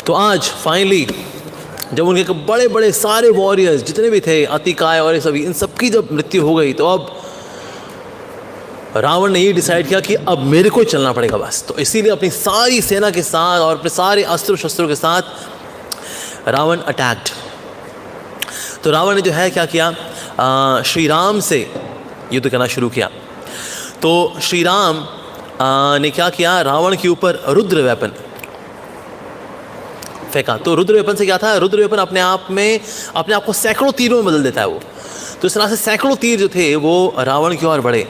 तो आज फाइनली जब उनके बड़े बड़े सारे वॉरियर्स जितने भी थे, अतिकाय और ये सभी, इन सबकी जब मृत्यु हो गई, तो अब रावण ने ये डिसाइड किया कि अब मेरे को ही चलना पड़ेगा बस। तो इसीलिए अपनी सारी सेना के साथ और अपने सारे अस्त्र शस्त्रों के साथ रावण अटैक्ड। तो रावण ने जो है क्या किया, श्री राम से युद्ध करना शुरू किया। तो श्री राम ने क्या किया, रावण के ऊपर रुद्र वेपन फेंका। तो रुद्र वेपन से क्या था, रुद्र वेपन अपने आप को सैकड़ों तीरों में बदल देता है वो। तो इस तरह से सैकड़ों तीर जो थे वो रावण की ओर बढ़े।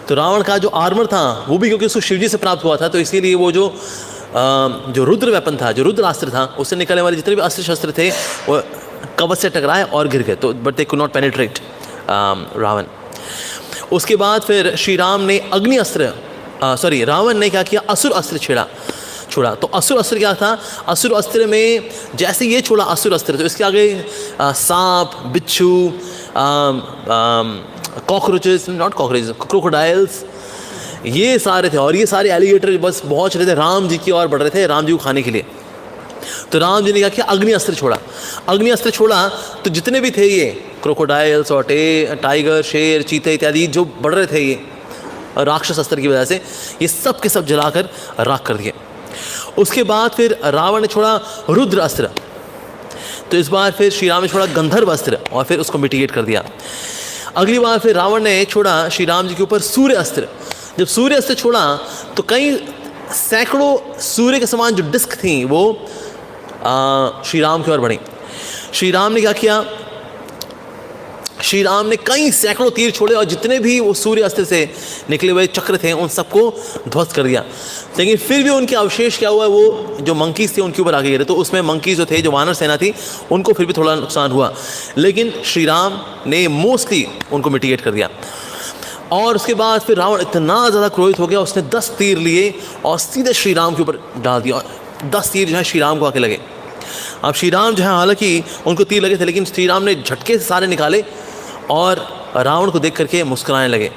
तो रावण का जो आर्मर था वो भी क्योंकि उसको शिवजी से प्राप्त हुआ था, तो इसीलिए वो जो रुद्र वेपन था, जो रुद्र अस्त्र था, उससे निकलने वाले जितने भी अस्त्र शस्त्र थे वो कवच से टकराए और गिर गए। तो but they could not penetrate Ravana. उसके बाद फिर श्री राम ने रावण ने क्या किया, असुर अस्त्र छोड़ा। तो असुर अस्त्र क्या था, असुर अस्त्र में जैसे ये छोड़ा असुर अस्त्र, तो इसके आगे सांप, बिच्छू, कॉकरोचेस, नॉट कॉकरोचेस, क्रोकोडाइल्स, ये सारे थे। और ये सारे एलिगेटर बस बहुत चले थे, राम जी की ओर बढ़ रहे थे, राम जी को खाने के लिए। तो राम जी ने क्या किया, अग्नि अस्त्र छोड़ा। तो जितने भी थे ये क्रोकोडाइल्स और टाइगर, शेर, चीते इत्यादि जो बढ़ रहे थे ये राक्षस अस्त्र की वजह से, ये सब के सब जलाकर राख कर दिए। उसके बाद फिर रावण ने छोड़ा रुद्र अस्त्र। तो इस बार फिर श्री राम ने छोड़ा गंधर्व अस्त्र और फिर उसको मिटिगेट कर दिया। अगली बार फिर रावण ने छोड़ा श्री राम जी के ऊपर सूर्य अस्त्र। जब सूर्य अस्त्र छोड़ा तो कई सैकड़ों सूर्य के समान जो डिस्क थी वो श्री राम की ओर बढ़ी। श्री राम ने क्या किया, श्री राम ने कई सैकड़ों तीर छोड़े और जितने भी वो सूर्य अस्त्र से निकले हुए चक्र थे उन सबको ध्वस्त कर दिया। लेकिन फिर भी उनके अवशेष क्या हुआ, वो जो मंकीज थे उनके ऊपर आगे गिरे। तो उसमें मंकीज जो थे, जो वानर सेना थी, उनको फिर भी थोड़ा नुकसान हुआ, लेकिन श्री राम ने मोस्टली उनको मिटिगेट कर दिया। और उसके बाद फिर रावण इतना ज़्यादा क्रोधित हो गया, उसने 10 तीर लिए और सीधे श्री राम के ऊपर डाल दिया। 10 तीर जो है श्री राम को आके लगे। अब श्री राम जो है, हालांकि उनको तीर लगे थे, लेकिन श्री राम ने झटके से सारे निकाले और रावण को देख करके मुस्कुराने लगे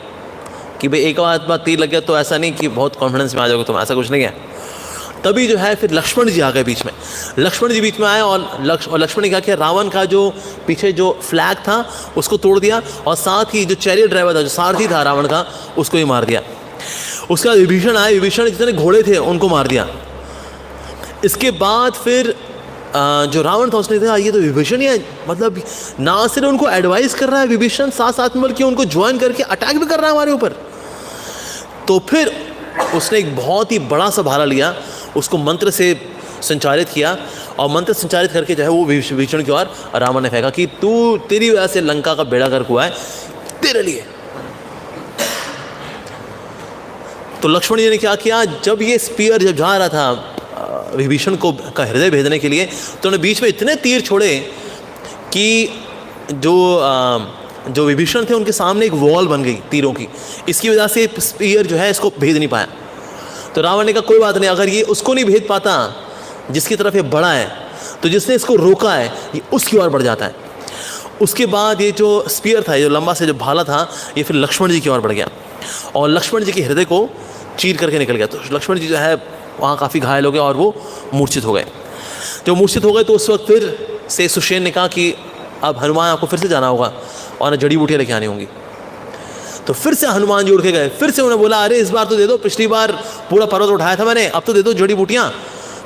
कि भाई एक बार तीर लग गया तो ऐसा नहीं कि बहुत कॉन्फिडेंस में आ जाओगे तुम, ऐसा कुछ नहीं है। तभी जो है फिर लक्ष्मण जी आ गए बीच में। लक्ष्मण जी बीच में आए और लक्ष्मण ने क्या किया, रावण का जो पीछे जो फ्लैग था उसको तोड़ दिया और साथ ही जो चैरियट ड्राइवर था, जो सारथी था रावण का, उसको ही मार दिया। उसके बाद विभीषण आए, विभीषण जितने घोड़े थे उनको मार दिया। इसके बाद फिर जो रावण था उसने कहा ये तो विभीषण ही है, मतलब ना सिर्फ उनको एडवाइस कर रहा है विभीषण, साथ में बल्कि उनको ज्वाइन करके अटैक भी कर रहा है हमारे ऊपर। तो फिर उसने एक बहुत ही बड़ा सा भाला लिया, उसको मंत्र से संचालित किया और मंत्र संचालित करके जो है वो विभीषण की ओर रावण ने फेंका कि तेरी वजह से लंका का बेड़ा गर्क हुआ है, तेरे लिए। तो लक्ष्मण जी ने क्या किया, जब ये स्पीयर जब जा रहा था विभीषण को का हृदय भेदने के लिए, तो उन्होंने बीच में इतने तीर छोड़े कि जो विभीषण थे उनके सामने एक वॉल बन गई तीरों की। इसकी वजह से स्पीयर जो है इसको भेद नहीं पाया। तो रावण ने कहा कोई बात नहीं, अगर ये उसको नहीं भेद पाता जिसकी तरफ ये बढ़ा है, तो जिसने इसको रोका है ये उसकी ओर बढ़ जाता है। उसके बाद ये जो स्पीयर था, जो लंबा से जो भाला था, ये फिर लक्ष्मण जी की ओर बढ़ गया और लक्ष्मण जी के हृदय को चीर करके निकल गया। तो लक्ष्मण जी जो है वहाँ काफ़ी घायल हो गए और वो मूर्छित हो गए। जब मूर्छित हो गए तो उस वक्त फिर से सुषेण ने कहा कि अब हनुमान आपको फिर से जाना होगा और जड़ी बूटियाँ लेके आनी होंगी। तो फिर से हनुमान जी उड़ के गए। फिर से उन्होंने बोला अरे इस बार तो दे दो, पिछली बार पूरा पर्वत उठाया था मैंने, अब तो दे दो जड़ी बूटियाँ।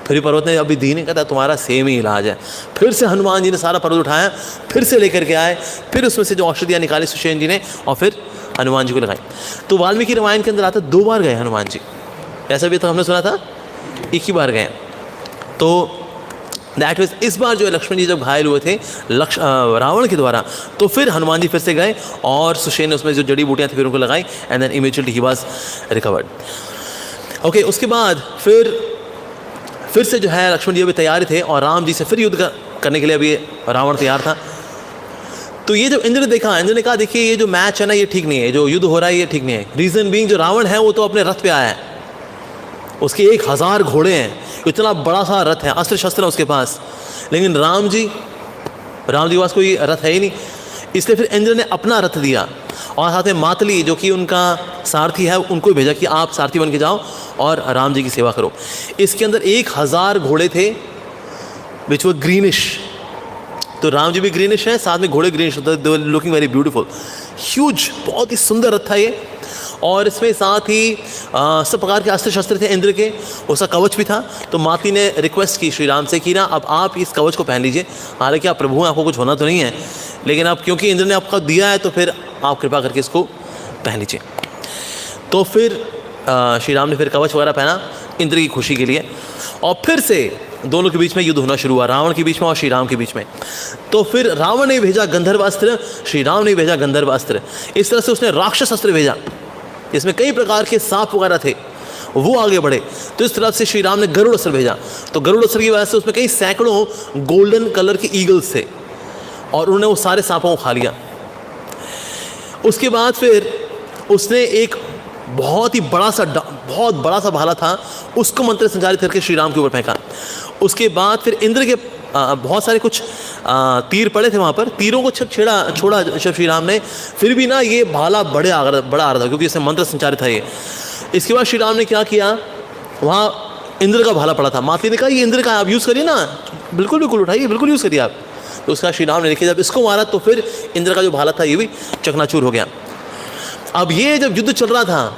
फिर पर्वत ने अभी दी नहीं, कहता तुम्हारा सेम ही इलाज है। फिर से हनुमान जी ने सारा पर्वत उठाया, फिर से लेकर के आए, फिर उसमें से जो औषधियाँ निकाली सुषेण जी ने और फिर हनुमान जी को लगाई। तो वाल्मीकि रामायण के अंदर आता 2 बार गए हनुमान जी, ऐसा भी तो हमने सुना था एक ही बार गए। तो दैट मीन्स इस बार जो है लक्ष्मण जी जब घायल हुए थे रावण के द्वारा, तो फिर हनुमान जी फिर से गए और सुषेण ने उसमें जो जड़ी बूटियाँ थी फिर उनको लगाई and then immediately he was recovered. Okay, उसके बाद फिर से जो है लक्ष्मण जी अभी तैयार थे और राम जी से फिर युद्ध करने के लिए अभी रावण तैयार था। तो ये जो इंद्र ने देखा, इंद्र ने कहा देखिए ये जो मैच है ना ये ठीक नहीं है, जो युद्ध हो रहा है ये ठीक नहीं है। रीज़न बीइंग जो रावण है वो तो अपने रथ पे आया है, उसके 1000 घोड़े हैं, इतना बड़ा सा रथ है, अस्त्र शस्त्र है उसके पास, लेकिन राम जी के पास कोई रथ है ही नहीं। इसलिए फिर इंद्र ने अपना रथ दिया और साथ में मातली जो कि उनका सारथी है उनको भेजा कि आप सारथी बन के जाओ और राम जी की सेवा करो। इसके अंदर 1000 घोड़े थे विच वर ग्रीनिश। तो राम जी भी ग्रीनिश है, साथ में घोड़े greenish, looking very beautiful, huge, बहुत ही सुंदर रथ था ये। और इसमें साथ ही सब प्रकार के अस्त्र शस्त्र थे इंद्र के, उसका कवच भी था। तो माती ने रिक्वेस्ट की श्री राम से कि ना अब आप इस कवच को पहन लीजिए, हालांकि आप प्रभु हैं, आपको कुछ होना तो नहीं है, लेकिन आप क्योंकि इंद्र ने आपका दिया है तो फिर आप कृपा करके इसको पहन लीजिए। तो फिर श्री राम ने फिर कवच वगैरह पहना इंद्र की खुशी के लिए, और फिर से दोनों के बीच में युद्ध होना शुरू हुआ, रावण के बीच में और श्री राम के बीच में। तो फिर रावण ने भेजा गंधर्व अस्त्र, श्री राम ने भेजा गंधर्व अस्त्र। इस तरह से उसने राक्षस अस्त्र भेजा, इसमें कई प्रकार के सांप वगैरह थे, वो आगे बढ़े। तो इस तरफ से श्री राम ने गरुड़ अस्त्र भेजा, तो गरुड़ अस्त्र की वजह से उसमें कई सैकड़ों गोल्डन कलर के ईगल्स थे, और उन्होंने वो सारे सांपों को खा लिया। उसके बाद फिर उसने एक बहुत बड़ा सा भाला था, उसको मंत्र संचारित करके श्री राम के ऊपर फेंका। उसके बाद फिर इंद्र के बहुत सारे कुछ तीर पड़े थे वहाँ पर, तीरों को छोड़ा जब श्री राम ने, फिर भी ना ये भाला बड़ा आ रहा था, क्योंकि इसमें मंत्र संचारित था ये। इसके बाद श्री राम ने क्या किया, वहाँ इंद्र का भाला पड़ा था, माती ने कहा ये इंद्र का, आप यूज़ करिए ना, बिल्कुल उठाइए, बिल्कुल यूज़ करिए आप। तो उसका श्री राम ने देखिए जब इसको मारा तो फिर इंद्र का जो भाला था ये भी चकनाचूर हो गया। अब ये जब युद्ध चल रहा था,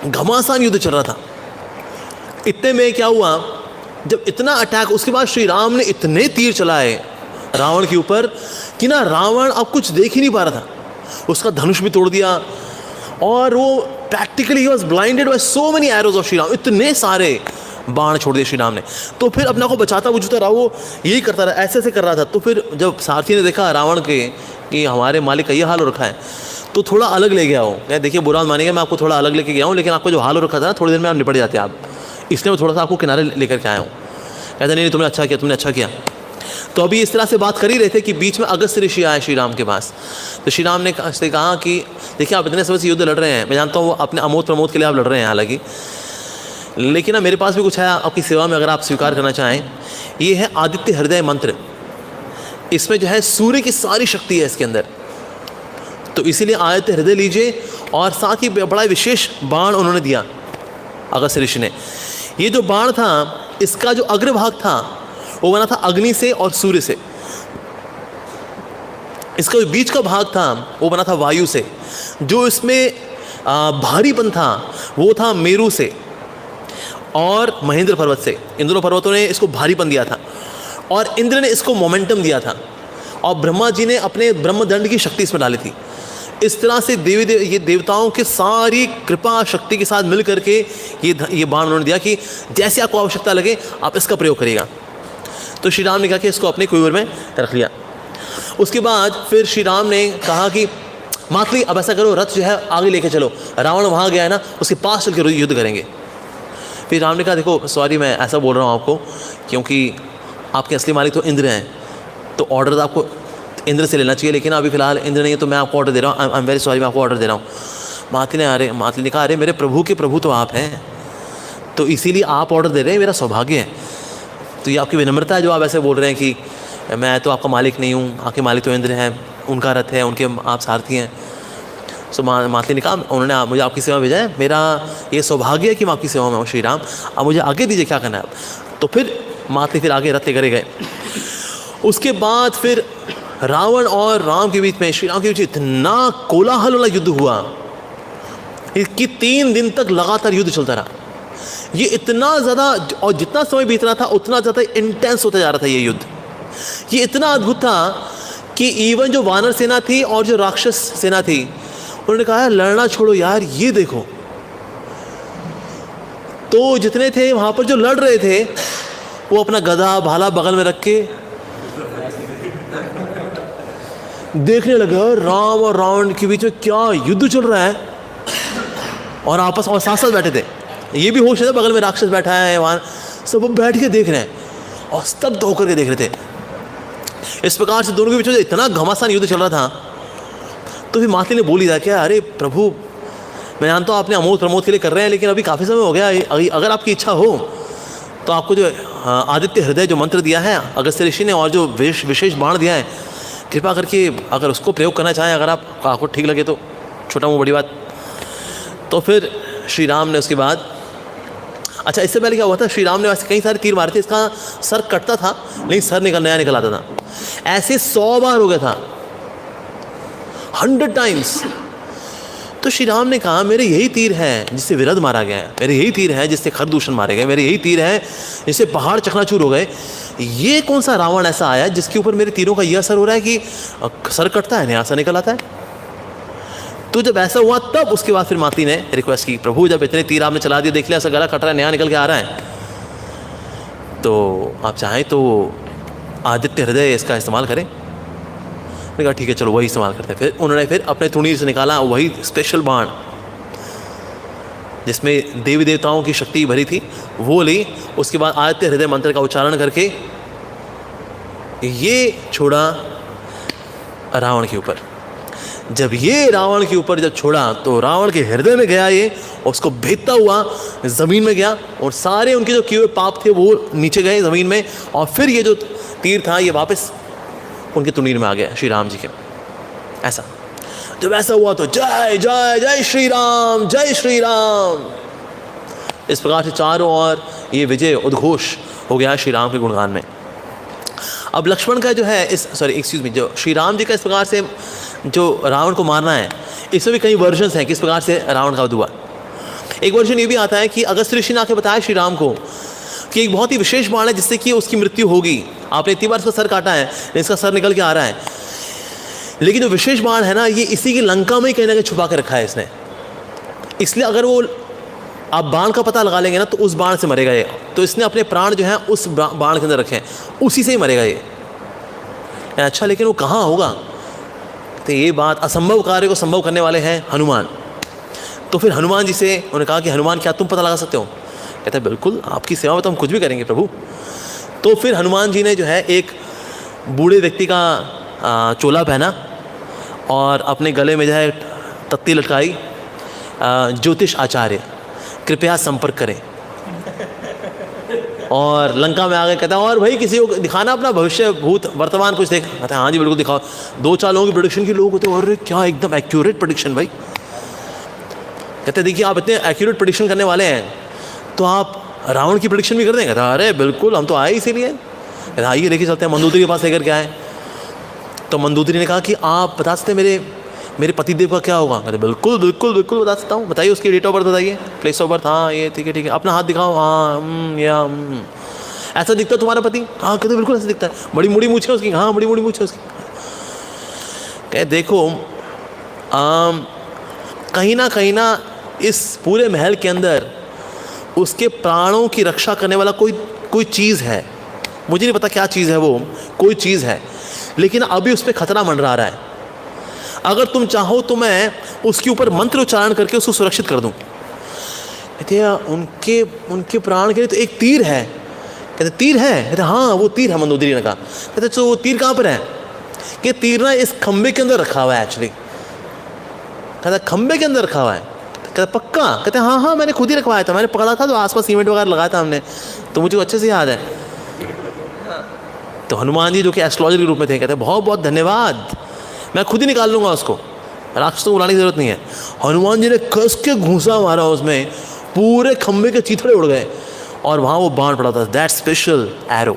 घमासान युद्ध चल रहा था, इतने में क्या हुआ, जब इतना अटैक, उसके बाद श्री राम ने इतने तीर चलाए रावण के ऊपर कि ना रावण अब कुछ देख ही नहीं पा रहा था, उसका धनुष भी तोड़ दिया, और वो practically he was blinded bye so many arrows of Shri Ram, इतने सारे बाण छोड़ दिए श्री राम ने। तो फिर अपने को बचाता बुझता रहा, वो यही करता रहा, ऐसे कर रहा था। तो फिर जब सारथी ने देखा रावण के कि हमारे मालिक का ये हाल हो रखा है, तो थोड़ा अलग ले गया हो, देखिए बुरा मानेंगे, मैं आपको थोड़ा अलग लेके गया हूँ, लेकिन आपको जो हाल हो रखा था ना, थोड़ी देर में आप निपट जाते आप, इसलिए मैं थोड़ा सा आपको किनारे लेकर के आया हूँ। कहते नहीं तुमने अच्छा किया। तो अभी इस तरह से बात कर ही रहे थे कि बीच में अगस्त ऋषि आए श्री राम के पास। तो श्री राम ने कहा कि देखिए आप इतने समय से युद्ध लड़ रहे हैं, मैं जानता हूँ वो अपने अमोद प्रमोद के लिए आप लड़ रहे हैं हालांकि, लेकिन ना मेरे पास भी कुछ है आपकी सेवा में, अगर आप स्वीकार करना चाहें। ये है आदित्य हृदय मंत्र, इसमें जो है सूर्य की सारी शक्ति है इसके अंदर, तो इसीलिए आदित्य हृदय लीजिए। और साथ ही बड़ा विशेष बाण उन्होंने दिया अगस्त ऋषि ने। ये जो बाण था, इसका जो अग्रभाग था वो बना था अग्नि से और सूर्य से, इसका जो बीच का भाग था वो बना था वायु से, जो इसमें भारीपन था वो था मेरु से और महेंद्र पर्वत से। इन दोनों पर्वतों ने इसको भारीपन दिया था, और इंद्र ने इसको मोमेंटम दिया था, और ब्रह्मा जी ने अपने ब्रह्मदंड की शक्ति इसमें डाली थी। इस तरह से ये देवताओं के सारी कृपा शक्ति के साथ मिल करके ये बाण उन्होंने दिया कि जैसे आपको आवश्यकता लगे आप इसका प्रयोग करिएगा। तो श्री राम ने कहा कि इसको अपने कुंवर में रख लिया। उसके बाद फिर श्री राम ने कहा कि मातली अब ऐसा करो, रथ जो है आगे लेके चलो, रावण वहाँ गया है ना, उसके पास चल के युद्ध करेंगे। फिर राम ने कहा देखो सॉरी मैं ऐसा बोल रहा हूँ आपको, क्योंकि आपके असली मालिक तो इंद्र हैं, तो ऑर्डर आपको इंद्र से लेना चाहिए, लेकिन अभी फिलहाल इंद्र नहीं है, तो मैं आपको ऑर्डर दे रहा हूँ, आई एम वेरी सॉरी, मैं आपको ऑर्डर दे रहा हूँ। मातली ने कहा अरे मेरे प्रभु के प्रभु तो आप हैं, तो इसीलिए आप ऑर्डर दे रहे हैं, मेरा सौभाग्य है। तो ये आपकी विनम्रता है जो आप ऐसे बोल रहे हैं कि मैं तो आपका मालिक नहीं हूँ, आपके मालिक तो इंद्र हैं, उनका रथ है, उनके आप सारथी हैं। सो मातली ने कहा उन्होंने मुझे आपकी सेवा भेजा है, मेरा ये सौभाग्य है कि मैं आपकी सेवा में हूँ श्री राम, अब मुझे आगे दीजिए क्या करना है आप। तो फिर मातली फिर आगे रथ लेकर गए। उसके बाद फिर रावण और राम के बीच में, श्री राम के बीच इतना कोलाहल वाला युद्ध हुआ कि 3 दिन तक लगातार युद्ध चलता रहा। ये इतना ज़्यादा, और जितना समय बीत रहा था उतना ज़्यादा इंटेंस होता जा रहा था ये युद्ध। ये इतना अद्भुत था कि इवन जो वानर सेना थी और जो राक्षस सेना थी, उन्होंने कहा लड़ना छोड़ो यार, ये देखो। तो जितने थे वहाँ पर जो लड़ रहे थे, वो अपना गदा भाला बगल में रख के देखने लगे राम और रावण के बीच में क्या युद्ध चल रहा है, और आपस और साथ साथ बैठे थे। ये भी होश है, बगल में राक्षस बैठा है, वहाँ सब बैठ के देख रहे हैं और स्तब्ध होकर के देख रहे थे। इस प्रकार से दोनों के बीच में इतना घमासान युद्ध चल रहा था। तो फिर मातली ने बोली था क्या अरे प्रभु मैं जानता हूँ आपने अमोद प्रमोद के लिए कर रहे हैं, लेकिन अभी काफ़ी समय हो गया, अगर आपकी इच्छा हो तो आपको जो आदित्य हृदय जो मंत्र दिया है अगस्त ऋषि ने, और जो विशेष बाण दिया है, कृपा करके अगर उसको प्रयोग करना चाहें, अगर आपको ठीक लगे तो, छोटा मुँह बड़ी बात। तो फिर श्री राम ने उसके बाद अच्छा, इससे पहले क्या हुआ था, श्री राम ने वैसे कई सारे तीर मारे थे, इसका सर कटता था लेकिन सर नया निकल आता था। ऐसे 100 बार हो गया था, 100 टाइम्स। तो श्री राम ने कहा मेरे यही तीर है जिससे विरध मारा गया है, मेरे यही तीर है जिससे खरदूषण मारे गए, मेरे यही तीर है जिससे पहाड़ चकनाचूर हो गए। ये कौन सा रावण ऐसा आया जिसके ऊपर मेरे तीरों का यह असर हो रहा है कि सर कटता है, नया सर निकल आता है। तो जब ऐसा हुआ तब उसके बाद फिर माती ने रिक्वेस्ट की, प्रभु जब इतने तीर आपने चला दिए, देख लिया ऐसा गला कट रहा है, नया निकल के आ रहा है, तो आप चाहें तो आदित्य हृदय इसका इस्तेमाल करें। मैंने कहा ठीक है चलो वही इस्तेमाल करते हैं। फिर उन्होंने फिर अपने तुणीर से निकाला वही स्पेशल बाण जिसमें देवी देवताओं की शक्ति भरी थी, वो ली। उसके बाद आदित्य हृदय मंत्र का उच्चारण करके ये छोड़ा रावण के ऊपर। जब ये रावण के ऊपर जब छोड़ा तो रावण के हृदय में गया ये, उसको भेदता हुआ ज़मीन में गया और सारे उनके जो किए हुए पाप थे वो नीचे गए ज़मीन में, और फिर ये जो तीर था ये वापस उनके तुनीर में आ गया श्री राम जी के। ऐसा जब ऐसा हुआ तो जय जय जय श्री राम, जय श्री राम, इस प्रकार से चारों ओर ये विजय उद्घोष हो गया श्री राम के गुणगान में। अब लक्ष्मण का जो है जो श्री राम जी का इस प्रकार से जो रावण को मारना है, इसमें भी कई वर्जन्स हैं किस प्रकार से रावण का वध हुआ। एक वर्जन ये भी आता है कि अगस्त्य ऋषि ने आके बताया श्री राम को कि एक बहुत ही विशेष बाण है जिससे कि उसकी मृत्यु होगी। आपने इतनी बार इसका सर काटा है, इसका सर निकल के आ रहा है, लेकिन जो विशेष बाण है ना, ये इसी की लंका में ही कहीं ना कहीं छुपा के रखा है इसने। इसलिए अगर वो आप बाण का पता लगा लेंगे ना तो उस बाण से मरेगा ये। तो इसने अपने प्राण जो है उस बाण के अंदर रखे हैं, उसी से ही मरेगा ये। अच्छा, लेकिन वो कहाँ होगा? तो ये बात, असंभव कार्य को संभव करने वाले हैं हनुमान। तो फिर हनुमान जी से उन्होंने कहा कि हनुमान क्या तुम पता लगा सकते हो? कहते हैं बिल्कुल, आपकी सेवा में तो हम कुछ भी करेंगे प्रभु। तो फिर हनुमान जी ने जो है एक बूढ़े व्यक्ति का चोला पहना और अपने गले में जो है तख्ती लटकाई, ज्योतिष आचार्य कृपया संपर्क करें, और लंका में आ गए। कहता है और भाई किसी को दिखाना अपना भविष्य भूत वर्तमान कुछ देख। कहते हैं हाँ जी बिल्कुल दिखाओ। 2-4 लोगों की प्रेडिक्शन की लोग होते हैं, और क्या एकदम एक्यूरेट प्रेडिक्शन भाई। कहते हैं देखिए आप इतने एक्यूरेट प्रेडिक्शन करने वाले हैं तो आप रावण की प्रेडिक्शन भी कर देंगे? कहता अरे बिल्कुल, हम तो आए इसीलिए। कहते आइए लेके चलते हैं, मंदोदरी के पास लेकर के आए। तो मंदोदरी ने कहा कि आप बता सकते हैं मेरे पतिदेव का क्या होगा? कहते बिल्कुल बिल्कुल बिल्कुल बता सकता हूँ। बताइए उसकी डेट ऑफ बर्थ बताइए, प्लेस ऑफ बर्थ। हाँ ये ठीक है, अपना हाथ दिखाओ। हाँ ऐसा दिखता तुम्हारा पति? हाँ कहते बिल्कुल ऐसा दिखता है। बड़ी मुड़ी मूछ है उसकी? हाँ बड़ी मुड़ी मूछ है उसकी। कहे देखो कहीं ना इस पूरे महल के अंदर उसके प्राणों की रक्षा करने वाला कोई चीज़ है। मुझे नहीं पता क्या चीज़ है, वो कोई चीज़ है, लेकिन अभी उस पर खतरा मंडरा रहा है। अगर तुम चाहो तो मैं उसके ऊपर मंत्र उच्चारण करके उसको सुरक्षित कर दूं। कहते उनके प्राण के लिए तो एक तीर है। कहते तीर है? कहते हाँ वो तीर है। मंदोदरी ने कहा। कहते तो वो तीर कहाँ पर है? कि तीर ना इस खंबे के अंदर रखा हुआ है एक्चुअली। कहता खंबे के अंदर रखा हुआ है? कहता पक्का? कहते हाँ मैंने खुद ही रखवाया था, मैंने पकड़ा था तो आसपास सीमेंट वगैरह लगाया था हमने, तो मुझे अच्छे से याद है। तो हनुमान जी जो कि एस्ट्रोलॉजर के रूप में थे कहते बहुत बहुत धन्यवाद, मैं खुद ही निकाल लूँगा उसको, राक्षस को बुलाने की जरूरत नहीं है। हनुमान जी ने कस के घूंसा मारा उसमें, पूरे खंबे के चीथड़े उड़ गए और वहाँ वो बाण पड़ा था, दैट स्पेशल एरो।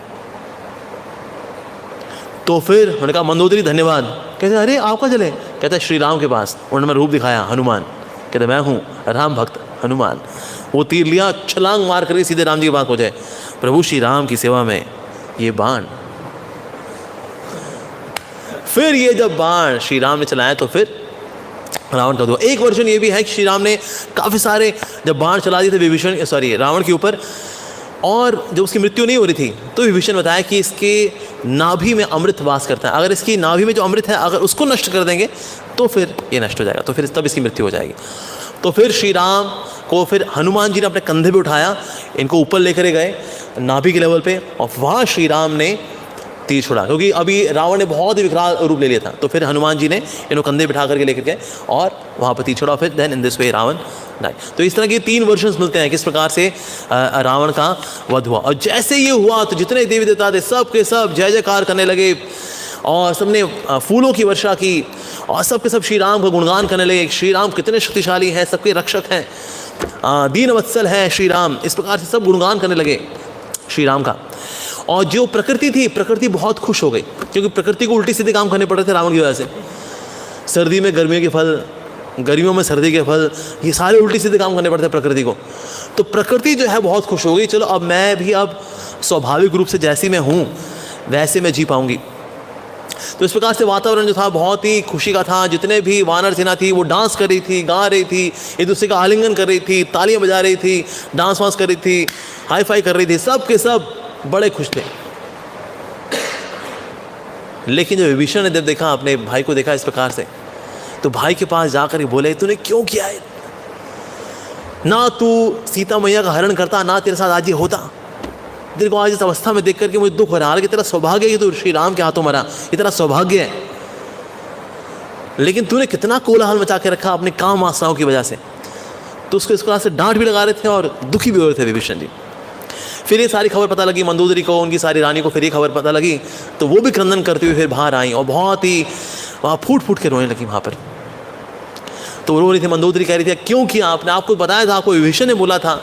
तो फिर उन्होंने कहा मंदोदरी धन्यवाद। कहते अरे आपका चले? कहते श्री राम के पास। उन्होंने रूप दिखाया हनुमान। कहते मैं हूँ राम भक्त हनुमान। वो तीर लिया, छलांग मार कर सीधे राम जी के पास पहुँचे। प्रभु श्री राम की सेवा में ये बाण। फिर ये जब बाण श्री राम ने चलाया तो फिर रावण का हुआ। एक वर्जन ये भी है कि श्री राम ने काफ़ी सारे जब बाण चला दिए थे रावण के ऊपर, और जब उसकी मृत्यु नहीं हो रही थी तो विभीषण बताया कि इसके नाभि में अमृत वास करता है। अगर इसकी नाभि में जो अमृत है अगर उसको नष्ट कर देंगे तो फिर ये नष्ट हो जाएगा, तो फिर तब इसकी मृत्यु हो जाएगी। तो फिर श्री राम को फिर हनुमान जी ने अपने कंधे पे उठाया, इनको ऊपर लेकर गए नाभि के लेवल पे, और वहाँ श्री राम ने तीर छोड़ा, क्योंकि अभी रावण ने बहुत ही विकराल रूप ले लिया था। तो फिर हनुमान जी ने इनको कंधे बिठा करके लेकर गए और वहाँ पर तीर छोड़ा। फिर then in this way Ravana die. तो इस तरह के 3 वर्जन्स मिलते हैं किस प्रकार से रावण का वध हुआ। और जैसे ये हुआ तो जितने देवी देवता थे सब के सब जय जयकार करने लगे, और सबने फूलों की वर्षा की और सब के सब श्री राम का गुणगान करने लगे। श्री राम कितने शक्तिशाली हैं, सबके रक्षक हैं, दीन वत्सल हैं श्री राम। इस प्रकार से सब गुणगान करने लगे श्री राम का। और जो प्रकृति थी, प्रकृति बहुत खुश हो गई, क्योंकि प्रकृति को उल्टी सीधे काम करने पड़ रहे थे रावण की वजह से। सर्दी में गर्मियों के फल, गर्मियों में सर्दी के फल, ये सारे उल्टी सीधे काम करने पड़ते हैं प्रकृति को। तो प्रकृति जो है बहुत खुश हो गई, चलो अब मैं भी अब स्वाभाविक रूप से जैसी मैं हूँ वैसे मैं जी पाऊँगी। तो इस प्रकार से वातावरण जो था बहुत ही खुशी का था। जितने भी वानर सेना थी वो डांस कर रही थी, गा रही थी, एक दूसरे का आलिंगन कर रही थी, तालियां बजा रही थी, डांस वांस कर रही थी, हाई फाई कर रही थी, सब के सब बड़े खुश थे। लेकिन जब विभीषण ने जब देखा, अपने भाई को देखा इस प्रकार से, तो भाई के पास जाकर ही बोले, तूने क्यों किया है? ना तू सीता मैया का हरण करता, ना तेरे साथ आज ये होता। तेरे को आज इस अवस्था में देख करके मुझे दुख हो रहा है कि तेरा सौभाग्य है कि तू श्री राम के हाथों मरा, ये तेरा सौभाग्य है। लेकिन तूने कितना कोलाहल मचा के रखा अपने काम वासनाओं की वजह से। तो उसको इस प्रकार से डांट भी लगा रहे थे और दुखी भी हो रहे थे विभीषण जी। फिर ये सारी खबर पता लगी मंदोदरी को, उनकी सारी रानी को फिर ये खबर पता लगी, तो वो भी क्रंदन करते हुए फिर बाहर आई और बहुत ही वहाँ फूट फूट के रोने लगी वहाँ पर। तो रो रही थी मंदोदरी, कह रही थी क्यों किया आपने? आपको बताया था, आपको विभीषण ने बोला था,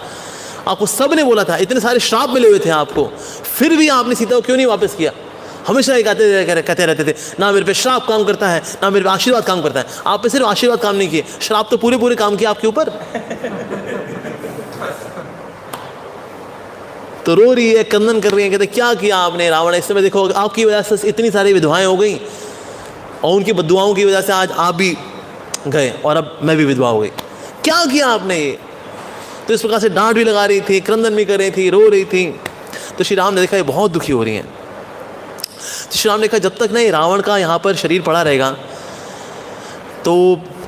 आपको सब ने बोला था, इतने सारे श्राप मिले हुए थे आपको, फिर भी आपने सीता को क्यों नहीं वापस किया? हमेशा ये कहते रहते थे, ना मेरे पे श्राप काम करता है, ना मेरे पे आशीर्वाद काम करता है। आप पे सिर्फ आशीर्वाद काम नहीं किए, श्राप तो पूरे पूरे काम किए आपके ऊपर। तो रो रही है, क्रंदन कर रही है, कहते क्या किया आपने रावण? इस समय देखो आपकी वजह से इतनी सारी विधवाएं हो गई और उनकी बद्दुआओं की वजह से आज आप भी गए और अब मैं भी विधवा हो गई। क्या किया आपने ये? तो इस प्रकार से डांट भी लगा रही थी, क्रंदन भी कर रही थी, रो रही थी। तो श्री राम ने देखा ये बहुत दुखी हो रही हैं। तो श्री राम ने कहा जब तक ना ये रावण का यहाँ पर शरीर पड़ा रहेगा तो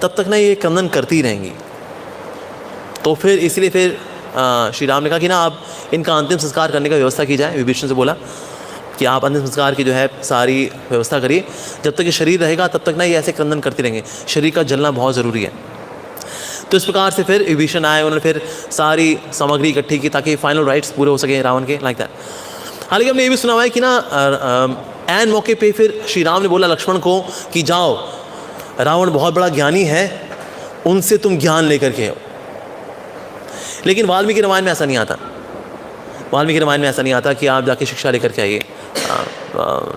तब तक ना ये क्रंदन करती रहेंगी। तो फिर इसलिए फिर श्री राम ने कहा कि ना आप इनका अंतिम संस्कार करने का व्यवस्था की जाए। विभीषण से बोला कि आप अंतिम संस्कार की जो है सारी व्यवस्था करिए, जब तक ये शरीर रहेगा तब तक ना ये ऐसे क्रंदन करते रहेंगे, शरीर का जलना बहुत ज़रूरी है। तो इस प्रकार से फिर विभीषण आए, उन्होंने फिर सारी सामग्री इकट्ठी की ताकि फाइनल राइट्स पूरे हो सके रावण के, लाइक दैट। हालांकि हमने ये भी सुना हुआ है कि ना ऐन मौके पे फिर श्री राम ने बोला लक्ष्मण को कि जाओ, रावण बहुत बड़ा ज्ञानी है, उनसे तुम ज्ञान लेकर के आओ। लेकिन वाल्मीकि रामायण में ऐसा नहीं आता। वाल्मीकि रामायण में ऐसा नहीं आता कि आप जाके शिक्षा लेकर के आइए,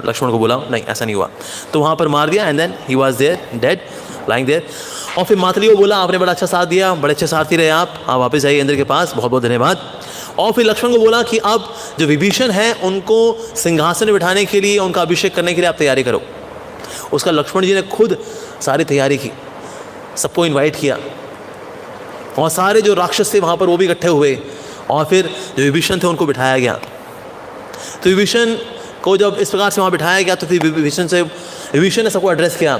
लक्ष्मण को बोला, नहीं ऐसा नहीं हुआ। तो वहाँ पर मार दिया and then he was there dead lying there. और फिर मातली को बोला आपने बड़ा अच्छा साथ दिया, बड़े अच्छे सारथी रहे आप वापस जाइए इंद्र के पास, बहुत बहुत धन्यवाद। और फिर लक्ष्मण को बोला कि अब जो विभीषण है उनको सिंहासन में बिठाने के लिए, उनका अभिषेक करने के लिए आप तैयारी करो। उसका लक्ष्मण जी ने खुद सारी तैयारी की, सबको इन्वाइट किया और सारे जो राक्षस थे वहाँ पर वो भी इकट्ठे हुए और फिर जो विभीषण थे उनको बिठाया गया। तो विभीषण को जब इस प्रकार से वहाँ बिठाया गया तो फिर विभीषण ने सबको एड्रेस किया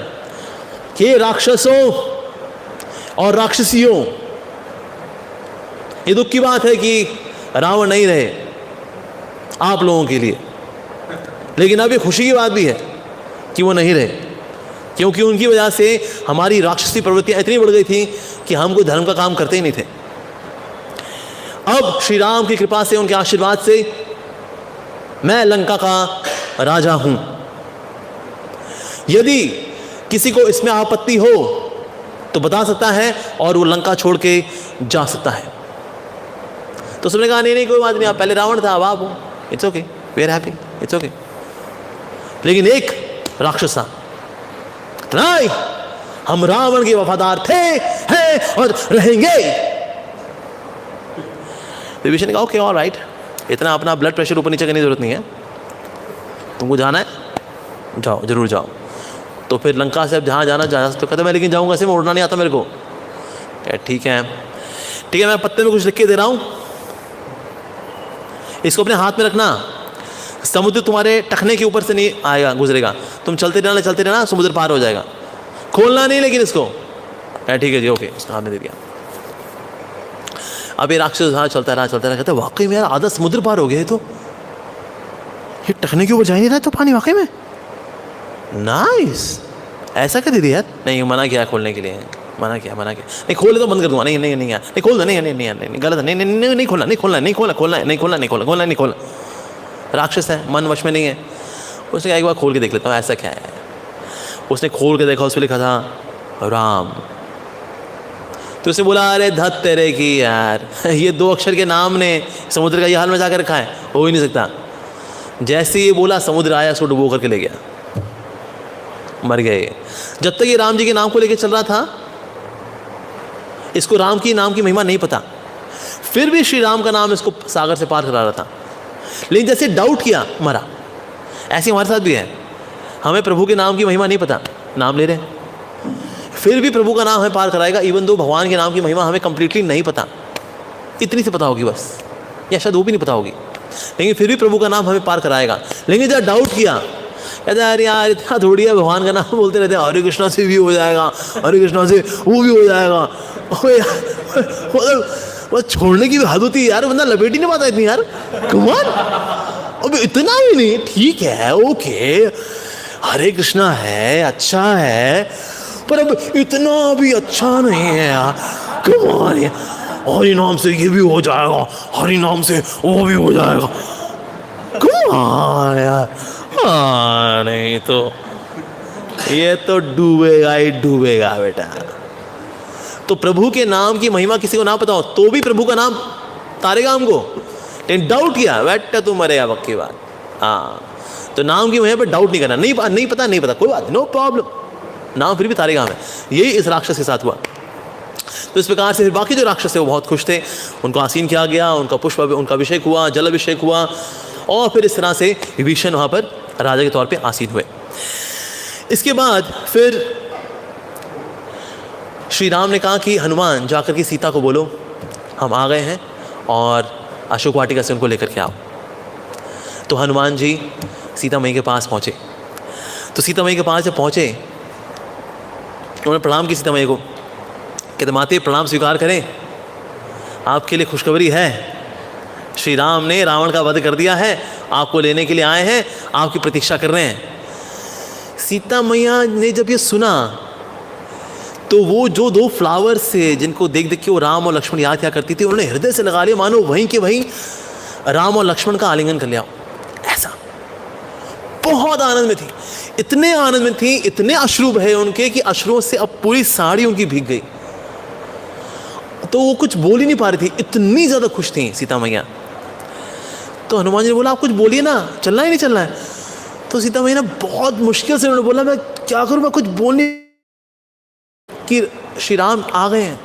कि राक्षसों और राक्षसियों, ये दुख की बात है कि रावण नहीं रहे आप लोगों के लिए, लेकिन अब ये खुशी की बात भी है कि वो नहीं रहे, क्योंकि उनकी वजह से हमारी राक्षसी प्रवृत्तियां इतनी बढ़ गई थी कि हम कोई धर्म का काम करते ही नहीं थे। अब श्री राम की कृपा से, उनके आशीर्वाद से मैं लंका का राजा हूं। यदि किसी को इसमें आपत्ति हो तो बता सकता है और वो लंका छोड़ के जा सकता है। तो सबने कहा नहीं कोई बात नहीं, आप पहले रावण था अब आप हो, it's okay, we are happy, it's okay. लेकिन एक राक्षस था, नहीं हम रावण के वफादार थे, हैं और रहेंगे। विभीषण ने कहा ओके ऑल राइट, इतना अपना ब्लड प्रेशर ऊपर नीचे करने की जरूरत नहीं है, तुमको जाना है जाओ, जरूर जाओ। तो फिर लंका से अब जहाँ जाना जा सकते, कहते मैं लेकिन जाऊँगा ऐसे, मैं उड़ना नहीं आता मेरे को। ठीक है मैं पत्ते में कुछ लिख के दे रहा हूँ, इसको अपने हाथ में रखना, समुद्र तुम्हारे टखने के ऊपर से नहीं आएगा, गुजरेगा, तुम चलते रहना समुद्र पार हो जाएगा, खोलना नहीं लेकिन इसको। ठीक है जी ओके, उसका हाथ में दे दिया। अब ये राक्षस चलता रहा, कहता वाकई में आधा समुद्र पार हो गया, तो ये टखने के ऊपर जा नहीं रहा तो पानी वाकई में नाइस, ऐसा कर दिया यार। नहीं मना किया खोलने के लिए, मना किया नहीं खोले तो बंद कर दूंगा, नहीं खोल दो, नहीं गलत है, नहीं खोलना, नहीं खोलना। राक्षस है, मन वश में नहीं है। उसने कहा एक बार खोल के देख लेता हूँ ऐसा क्या है। उसने खोल के देखा, उस पर लिखा था राम। तो उसने बोला अरे धत तेरे की यार, ये 2 अक्षर के नाम ने समुद्र का ये हाल में जाकर रखा है, हो ही नहीं सकता। जैसे ये बोला समुद्र आया, उसको डुबो करके ले गया, मर गए। जब तक ये राम जी के नाम को लेकर चल रहा था, इसको राम की नाम की महिमा नहीं पता, फिर भी श्री राम का नाम इसको सागर से पार करा रहा था। लेकिन जैसे डाउट किया, मरा। ऐसे हमारे साथ भी है, हमें प्रभु के नाम की महिमा नहीं पता, नाम ले रहे हैं, फिर भी प्रभु का नाम हमें पार कराएगा, इवन दो भगवान के नाम की महिमा हमें कंप्लीटली नहीं पता, इतनी सी पता होगी बस, या शायद वो भी नहीं पता होगी, लेकिन फिर भी प्रभु का नाम हमें पार कराएगा। लेकिन जब डाउट किया, कहते यार यार इतना थोड़ी है, भगवान का नाम बोलते रहते हैं, हरे कृष्णा से भी हो जाएगा, हरे कृष्णा से वो भी हो जाएगा। वो छोड़ने की भी हद होती है यार, बंदा लपेट ही नहीं पाता इतनी यार, कमान अब इतना भी नहीं, ठीक है ओके हरे कृष्णा है, अच्छा है, पर अब इतना भी अच्छा नहीं है यार, कमान है, हरि नाम से ये भी हो जाएगा, हरि नाम से वो भी हो जाएगा, कमान यार। हाँ नहीं तो ये तो डूबेगा ही डूबेगा बेटा। तो प्रभु के नाम की महिमा किसी को ना पता हो तो भी प्रभु का नाम तारेगा हमको, लेकिन डाउट किया बेटा तू मरेगा पक्की बात। हाँ तो नाम की महिमा पर डाउट नहीं करना, नहीं पता कोई बात, नो प्रॉब्लम, नाम फिर भी तारेगा हमें। यही इस राक्षस के साथ हुआ। तो इस प्रकार से फिर बाकी जो राक्षस थे वो बहुत खुश थे, उनको आसीन किया गया, उनका अभिषेक हुआ, जल अभिषेक हुआ, और फिर इस तरह से विभीषण वहाँ पर राजा के तौर पे आसीन हुए। इसके बाद फिर श्री राम ने कहा कि हनुमान जाकर के सीता को बोलो हम आ गए हैं और अशोक वाटिका से उनको लेकर के आओ। तो हनुमान जी सीता मैया के पास पहुँचे। तो सीता मैया के पास जब पहुँचे उन्होंने प्रणाम की सीता मैया को, कहते माते प्रणाम स्वीकार करें, आपके लिए खुशखबरी है, श्री राम ने रावण का वध कर दिया है, आपको लेने के लिए आए हैं, आपकी प्रतीक्षा कर रहे हैं। सीता मैया ने जब ये सुना तो वो जो 2 फ्लावर्स थे जिनको देख देख के वो राम और लक्ष्मण याद किया करती थी, उन्होंने हृदय से लगा लिया, मानो वहीं के वहीं राम और लक्ष्मण का आलिंगन कर लिया। ऐसा बहुत आनंद में थी, इतने आनंद में थी, इतने अश्रु बहे उनके कि अश्रुओं से अब पूरी साड़ी उनकी भीग गई, तो वो कुछ बोल ही नहीं पा रही थी, इतनी ज़्यादा खुश थी सीता मैया। तो हनुमान जी ने बोला आप कुछ बोलिए ना, चलना ही नहीं चलना है। तो सीता मैया ने बहुत मुश्किल से उन्होंने बोला मैं क्या करूं, मैं कुछ बोलने कि श्री राम आ गए हैं।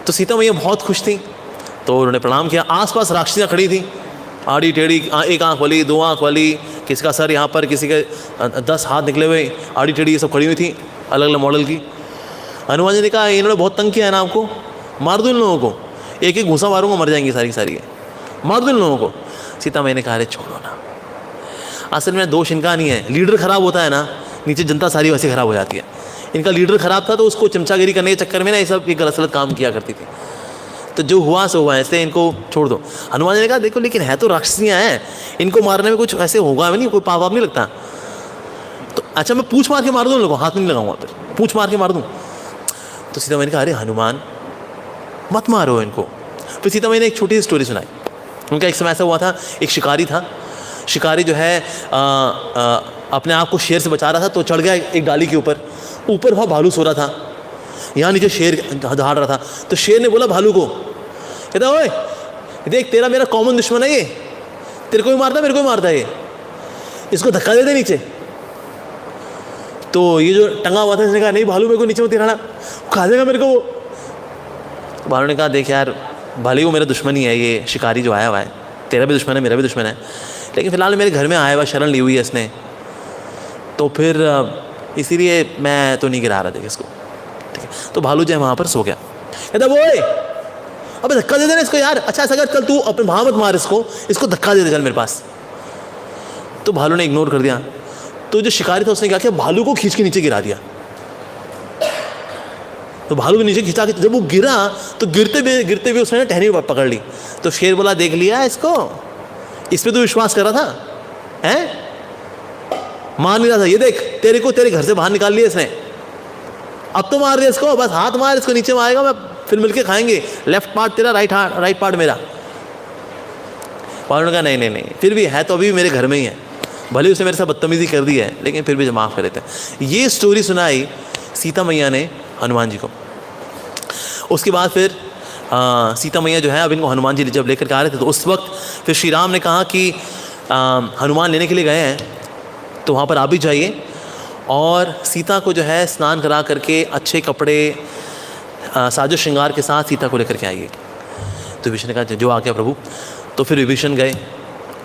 तो सीता मैया बहुत खुश थी, तो उन्होंने प्रणाम किया। आसपास राक्षसियाँ खड़ी थी, आड़ी टेढ़ी, एक आंख वाली, 2 आंख वाली, किसी का सर यहाँ पर, किसी के 10 हाथ निकले हुए, आड़ी टेढ़ी, ये सब खड़ी हुई थी अलग अलग मॉडल की। हनुमान जी ने कहा इन्होंने बहुत तंग किया है ना आपको, मार दो इन लोगों को, एक एक घूसा मारूंगा मर जाएंगी सारी की सारी, मार दो इन लोगों को। सीता मैया ने कहा अरे छोड़ो ना, असल में दोष इनका नहीं है, लीडर खराब होता है ना नीचे जनता सारी वैसे खराब हो जाती है। इनका लीडर खराब था तो उसको चमचागिरी करने के चक्कर में ना ये सब गलत गलत काम किया करती थी, तो जो हुआ सो हुआ, ऐसे इनको छोड़ दो। हनुमान जी ने कहा देखो लेकिन है तो राक्षसियाँ हैं, इनको मारने में कुछ ऐसे होगा नहीं, कोई पाप वाप नहीं लगता, तो अच्छा मैं पूछ मार के मार दूँ उन लोगों को, हाथ नहीं लगाऊंगा, फिर पूछ मार के मार दूँ। तो सीता मैया ने कहा अरे हनुमान मत मारो इनको। फिर सीता मैया ने एक छोटी सी स्टोरी सुनाई। उनका एक समय ऐसा हुआ था, एक शिकारी था, शिकारी जो है अपने आप को शेर से बचा रहा था, तो चढ़ गया एक डाली के ऊपर वहाँ भालू सो रहा था, यहाँ नीचे शेर दहाड़ रहा था। तो शेर ने बोला भालू को, कहता ओए देख तेरा मेरा कॉमन दुश्मन है ये, तेरे को भी मारता है मेरे को भी मारता है ये, इसको धक्का दे दे नीचे। तो ये जो टंगा हुआ था इसने कहा नहीं भालू मेरे को नीचे मत गिराना, खा देगा मेरे को वो। भालू ने कहा देख यार भले वो मेरा दुश्मन ही है, ये शिकारी जो आया हुआ है, तेरा भी दुश्मन है मेरा भी दुश्मन है, लेकिन फ़िलहाल मेरे घर में आया हुआ, शरण ली हुई है इसने, तो फिर इसीलिए मैं तो नहीं गिरा रहा देख इसको, ठीक है। तो भालू जो है वहाँ पर सो गया। कहता वो अबे धक्का दे देना इसको यार, अच्छा ऐसा कर चल तू अपने वहाँ मत मार इसको धक्का दे दे चल मेरे पास। तो भालू ने इग्नोर कर दिया। तो जो शिकारी था उसने क्या किया, भालू को खींच के नीचे गिरा दिया। तो भालू को नीचे खिंचा के जब वो गिरा तो गिरते भी उसने टहनी पकड़ ली। तो शेर बोला देख लिया इसको, इस पे तो विश्वास कर रहा था हैं, मार नहीं रहा था, ये देख तेरे घर से बाहर निकाल लिया इसने, अब तो मार दिया इसको, बस हाथ मार इसको नीचे मारेगा, मैं फिर मिलके खाएंगे, लेफ्ट पार्ट तेरा राइट पार्ट मेरा। भालू ने कहा नहीं, फिर भी है तो अभी मेरे घर में ही है, भले उसने मेरे साथ बदतमीजी कर दी है लेकिन फिर भी माफ़ कर देते हैं। ये स्टोरी सुनाई सीता मैया ने हनुमान जी को। उसके बाद फिर सीता मैया जो है अब इनको हनुमान जी जब लेकर के आ रहे थे तो उस वक्त फिर श्री राम ने कहा कि हनुमान लेने के लिए गए हैं तो वहाँ पर आप भी जाइए और सीता को जो है स्नान करा करके अच्छे कपड़े साजो श्रृंगार के साथ सीता को लेकर के आइए। तो विभीषण ने कहा जो आ गया प्रभु। तो फिर विभीषण गए,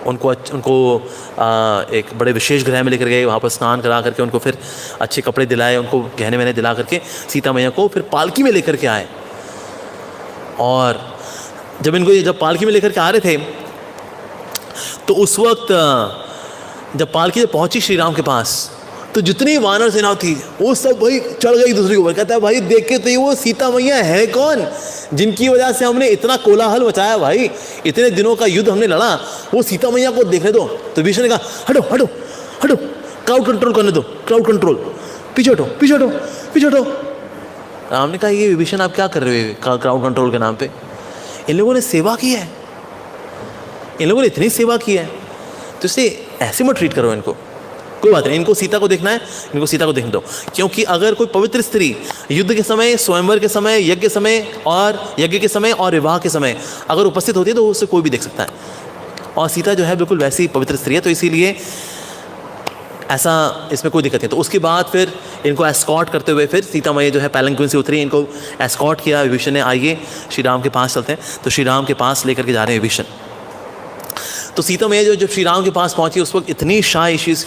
उनको एक बड़े विशेष गृह में लेकर गए, वहाँ पर स्नान करा करके उनको फिर अच्छे कपड़े दिलाए, उनको गहने वहने दिला करके सीता मैया को फिर पालकी में लेकर के आए। और जब पालकी में लेकर के आ रहे थे तो उस वक्त जब पालकी जब पहुंची श्री राम के पास तो जितनी वानर सेना थी वो सब भाई चढ़ गई दूसरे के ऊपर। कहता है भाई देख के तो ये वो सीता मैया है कौन जिनकी वजह से हमने इतना कोलाहल मचाया, भाई इतने दिनों का युद्ध हमने लड़ा, वो सीता मैया को देखने दो। तो विभीषण ने कहा हटो हटो हटो, क्राउड कंट्रोल करने दो, क्राउड कंट्रोल, पीछे हटो पीछे हटो पीछे हटो। राम ने कहा ये विभीषण आप क्या कर रहे हो क्राउड कंट्रोल के नाम पे? इन लोगों ने सेवा की है, इन लोगों ने इतनी सेवा की है तो इसे ऐसे मत ट्रीट करो इनको। कोई बात नहीं, इनको सीता को देखना है, इनको सीता को देखने दो। क्योंकि अगर कोई पवित्र स्त्री युद्ध के समय, स्वयंवर के समय, यज्ञ के समय और विवाह के समय अगर उपस्थित होती है तो उसे कोई भी देख सकता है। और सीता जो है बिल्कुल वैसी पवित्र स्त्री है, तो इसीलिए ऐसा इसमें कोई दिक्कत नहीं। तो उसके बाद फिर इनको एस्कॉर्ट करते हुए फिर सीता मैया जो है पैलंक्विन से उतरी, इनको एस्कॉर्ट किया। विभीषण ने आइए श्री राम के पास चलते हैं। तो श्री राम के पास लेकर के जा रहे हैं विभीषण। तो सीता मैया जब श्री राम के पास पहुंची उस वक्त इतनी शाई, शी इज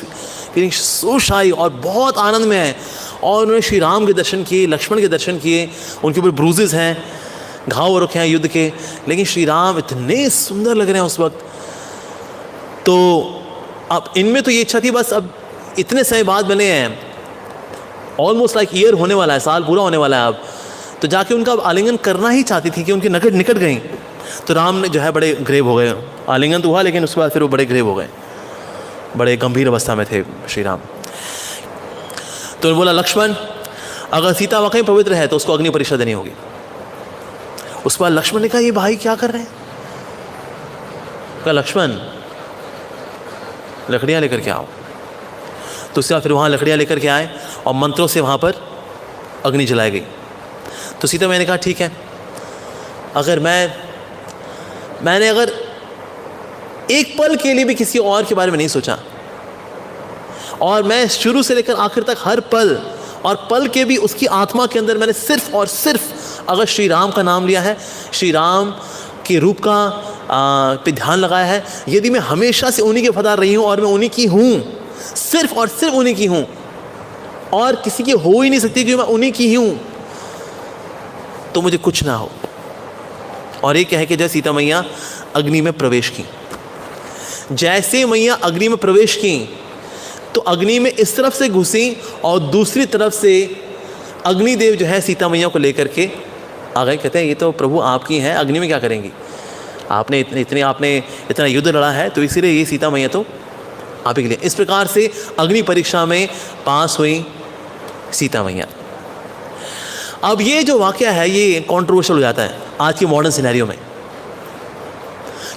फीलिंग सो शाई और बहुत आनंद में है। और उन्होंने श्री राम के दर्शन किए, लक्ष्मण के दर्शन किए, उनके ऊपर ब्रूजेस हैं, घाव रखे हैं युद्ध के, लेकिन श्री राम इतने सुंदर लग रहे हैं उस वक्त। तो अब इनमें तो ये इच्छा थी बस अब इतने समय बाद बने हैं, ऑलमोस्ट लाइक ईयर होने वाला है, साल पूरा होने वाला है अब, तो जाके उनका आलिंगन करना ही चाहती थी कि उनकी निकट गई। तो राम ने जो है बड़े ग्रेव हो गए, आलिंगन तो हुआ लेकिन उसके बाद फिर वो बड़े ग्रेव हो गए, बड़े गंभीर अवस्था में थे श्री राम। तो बोला लक्ष्मण अगर सीता वाकई पवित्र है तो उसको अग्नि परीक्षा देनी होगी। उसके बाद लक्ष्मण ने कहा ये भाई क्या कर रहे हैं? कहा लक्ष्मण लकड़ियाँ लेकर के आओ। तो उसके बाद फिर वहाँ लकड़ियाँ लेकर के आए और मंत्रों से वहाँ पर अग्नि जलाई गई। तो सीता मैंने कहा ठीक है, अगर मैंने अगर एक पल के लिए भी किसी और के बारे में नहीं सोचा और मैं शुरू से लेकर आखिर तक हर पल और पल के भी उसकी आत्मा के अंदर मैंने सिर्फ और सिर्फ अगर श्री राम का नाम लिया है, श्री राम के रूप का पे ध्यान लगाया है, यदि मैं हमेशा से उन्हीं के वफादार रही हूँ और मैं उन्हीं की हूँ, सिर्फ और सिर्फ उन्हीं की हूँ और किसी की हो ही नहीं सकती कि मैं उन्हीं की ही हूँ, तो मुझे कुछ ना हो। और ये कह के जैसे सीता मैया अग्नि में प्रवेश की, जैसे मैया अग्नि में प्रवेश की तो अग्नि में इस तरफ से घुसी और दूसरी तरफ से अग्निदेव जो है सीता मैया को लेकर के आ गए। कहते हैं ये तो प्रभु आपकी हैं, अग्नि में क्या करेंगी? आपने इतना युद्ध लड़ा है तो इसीलिए ये सीता मैया तो आप ही के लिए। इस प्रकार से अग्नि परीक्षा में पास हुई सीता मैया। अब ये जो वाकया है ये कंट्रोवर्शियल हो जाता है आज के मॉडर्न सिनेरियो में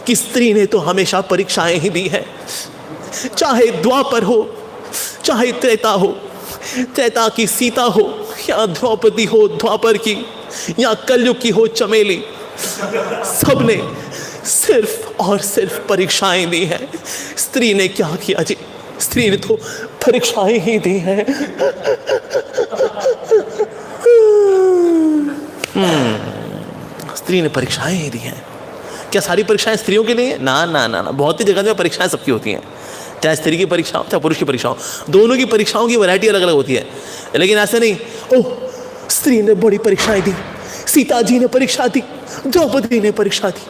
कि स्त्री ने तो हमेशा परीक्षाएं ही दी है, चाहे द्वापर हो, चाहे त्रेता हो, त्रेता की सीता हो या द्रौपदी हो द्वापर की या कलयुग की हो चमेली, सबने सिर्फ और सिर्फ परीक्षाएं दी हैं। स्त्री ने क्या किया जी? स्त्री ने तो परीक्षाएं ही दी हैं। स्त्री ने परीक्षाएं ही दी हैं। क्या सारी परीक्षाएं स्त्रियों के लिए? ना ना ना ना, बहुत ही जगह में परीक्षाएं सबकी होती हैं, चाहे स्त्री की परीक्षा हो चाहे पुरुष की परीक्षा हो, दोनों की परीक्षाओं की वैरायटी अलग अलग होती है। लेकिन ऐसा नहीं ओह स्त्री ने बड़ी परीक्षाएं दी, सीता जी ने परीक्षा दी, द्रौपदी ने परीक्षा दी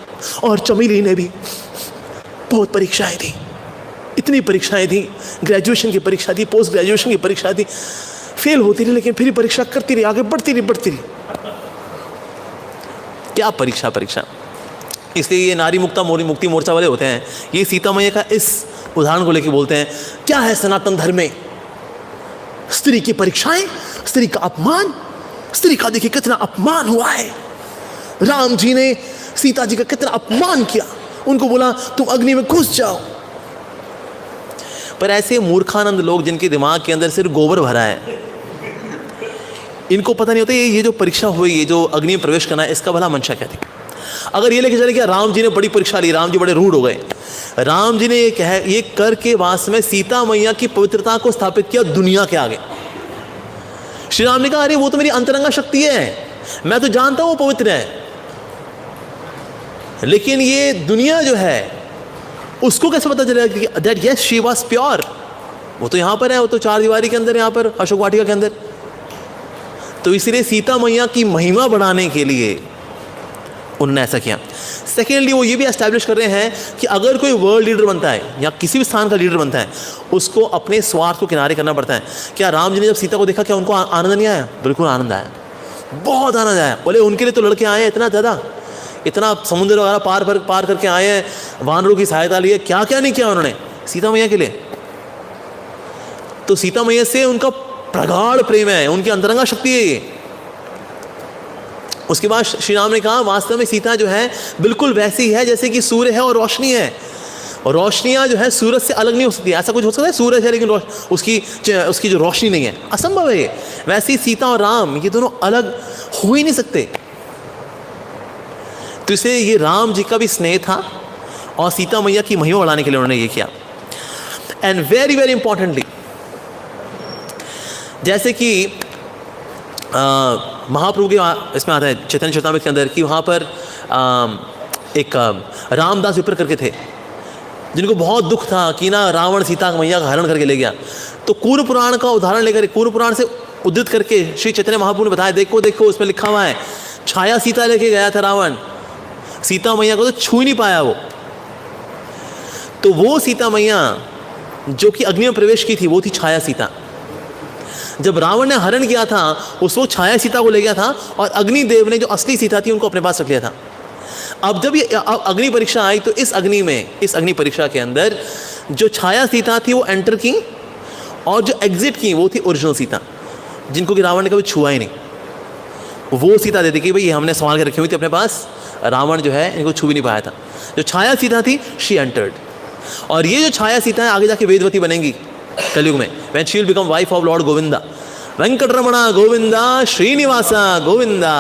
और चमेली ने भी बहुत परीक्षाएं दी, इतनी परीक्षाएं दी, ग्रेजुएशन की परीक्षा दी, पोस्ट ग्रेजुएशन की परीक्षा दी, फेल होती रही लेकिन फिर परीक्षा करती रही, आगे बढ़ती रही। क्या परीक्षा। इसलिए ये नारी मुक्ति मोर्चा वाले होते हैं, ये सीता मैया का इस उदाहरण को लेकर बोलते हैं क्या है सनातन धर्म में स्त्री की परीक्षाएं, स्त्री का अपमान, स्त्री का देखिए कितना अपमान हुआ है। राम जी ने सीता जी का कितना अपमान किया, उनको बोला तुम अग्नि में घुस जाओ। पर ऐसे मूर्खानंद लोग जिनके दिमाग के अंदर सिर्फ गोबर भरा है, इनको पता नहीं होता ये जो परीक्षा हुई, ये जो अग्नि में प्रवेश करना है, इसका भला मंशा क्या थी। अगर ये लेके चले कि राम जी ने बड़ी परीक्षा ली, राम जी बड़े रूढ़ हो गए, राम जी ने ये करके वास्तव में सीता मैया की पवित्रता को स्थापित किया दुनिया के आगे। श्री राम ने कहा अरे वो तो मेरी अंतरंगा शक्ति है, मैं तो जानता हूं वो पवित्र है, लेकिन ये दुनिया जो है उसको कैसे पता चलेगा that yes she was pure. वो तो यहां पर है, वो तो चार दीवारी के अंदर, यहां पर अशोक वाटिका के अंदर। तो इसलिए सीता मैया की महिमा बढ़ाने के लिए उन्होंने ऐसा किया। सेकेंडली वो ये भी एस्टैब्लिश कर रहे हैं कि अगर कोई वर्ल्ड लीडर बनता है या किसी भी स्थान का लीडर बनता है, उसको अपने स्वार्थ को किनारे करना पड़ता है। क्या राम जी ने जब सीता को देखा, क्या उनको आनंद नहीं आया? बिल्कुल आनंद आया, बहुत आनंद आया। बोले उनके लिए तो लड़के आए हैं इतना ज़्यादा, इतना समुद्र वगैरह पार करके आए हैं, वानरों की सहायता ली है, क्या क्या नहीं किया उन्होंने सीता मैया के लिए। तो सीता मैया से उनका प्रगाढ़ प्रेम है, उनकी अंतरंगा शक्ति है ये। उसके बाद श्री राम ने कहा वास्तव में सीता जो है बिल्कुल वैसी है जैसे कि सूर्य है और रोशनी है, और रोशनियाँ जो है सूरज से अलग नहीं हो सकती। ऐसा कुछ हो सकता है सूरज है लेकिन उसकी जो रोशनी नहीं है, असंभव है ये। वैसे ही सीता और राम ये दोनों अलग हो ही नहीं सकते। तो इसे ये राम जी का भी स्नेह था और सीता मैया की महिमा बढ़ाने के लिए उन्होंने ये किया। एंड वेरी वेरी इंपॉर्टेंटली, जैसे कि महाप्रभु के इसमें आता है चैतन्य चरितामृत के अंदर कि वहाँ पर एक रामदास विप्र करके थे जिनको बहुत दुख था कि ना रावण सीता मैया का हरण करके ले गया। तो कूर्म पुराण का उदाहरण लेकर, कूर्म पुराण से उद्धृत करके श्री चैतन्य महाप्रभु ने बताया, देखो देखो उसमें लिखा हुआ है छाया सीता लेके गया था रावण, सीता मैया को तो छू ही नहीं पाया वो। तो वो सीता मैया जो कि अग्नि में प्रवेश की थी वो थी छाया सीता। जब रावण ने हरण किया था उस वक्त छाया सीता को ले गया था और अग्निदेव ने जो असली सीता थी उनको अपने पास रख लिया था। अब जब ये अग्नि परीक्षा आई तो इस अग्नि परीक्षा के अंदर जो छाया सीता थी वो एंटर की और जो एग्जिट की वो थी ओरिजिनल सीता, जिनको कि रावण ने कभी छुआ ही नहीं। वो सीता दे दी कि भाई ये हमने संभाल के रखी हुई थी अपने पास, रावण जो है इनको छू भी नहीं पाया था। जो छाया सीता थी शी एंटर्ड, और ये जो छाया सीता है आगे जाके वेदवती बनेंगी कलयुग में, when she will become wife of lord Govinda. Venkataramana Govinda Srinivasa Govinda,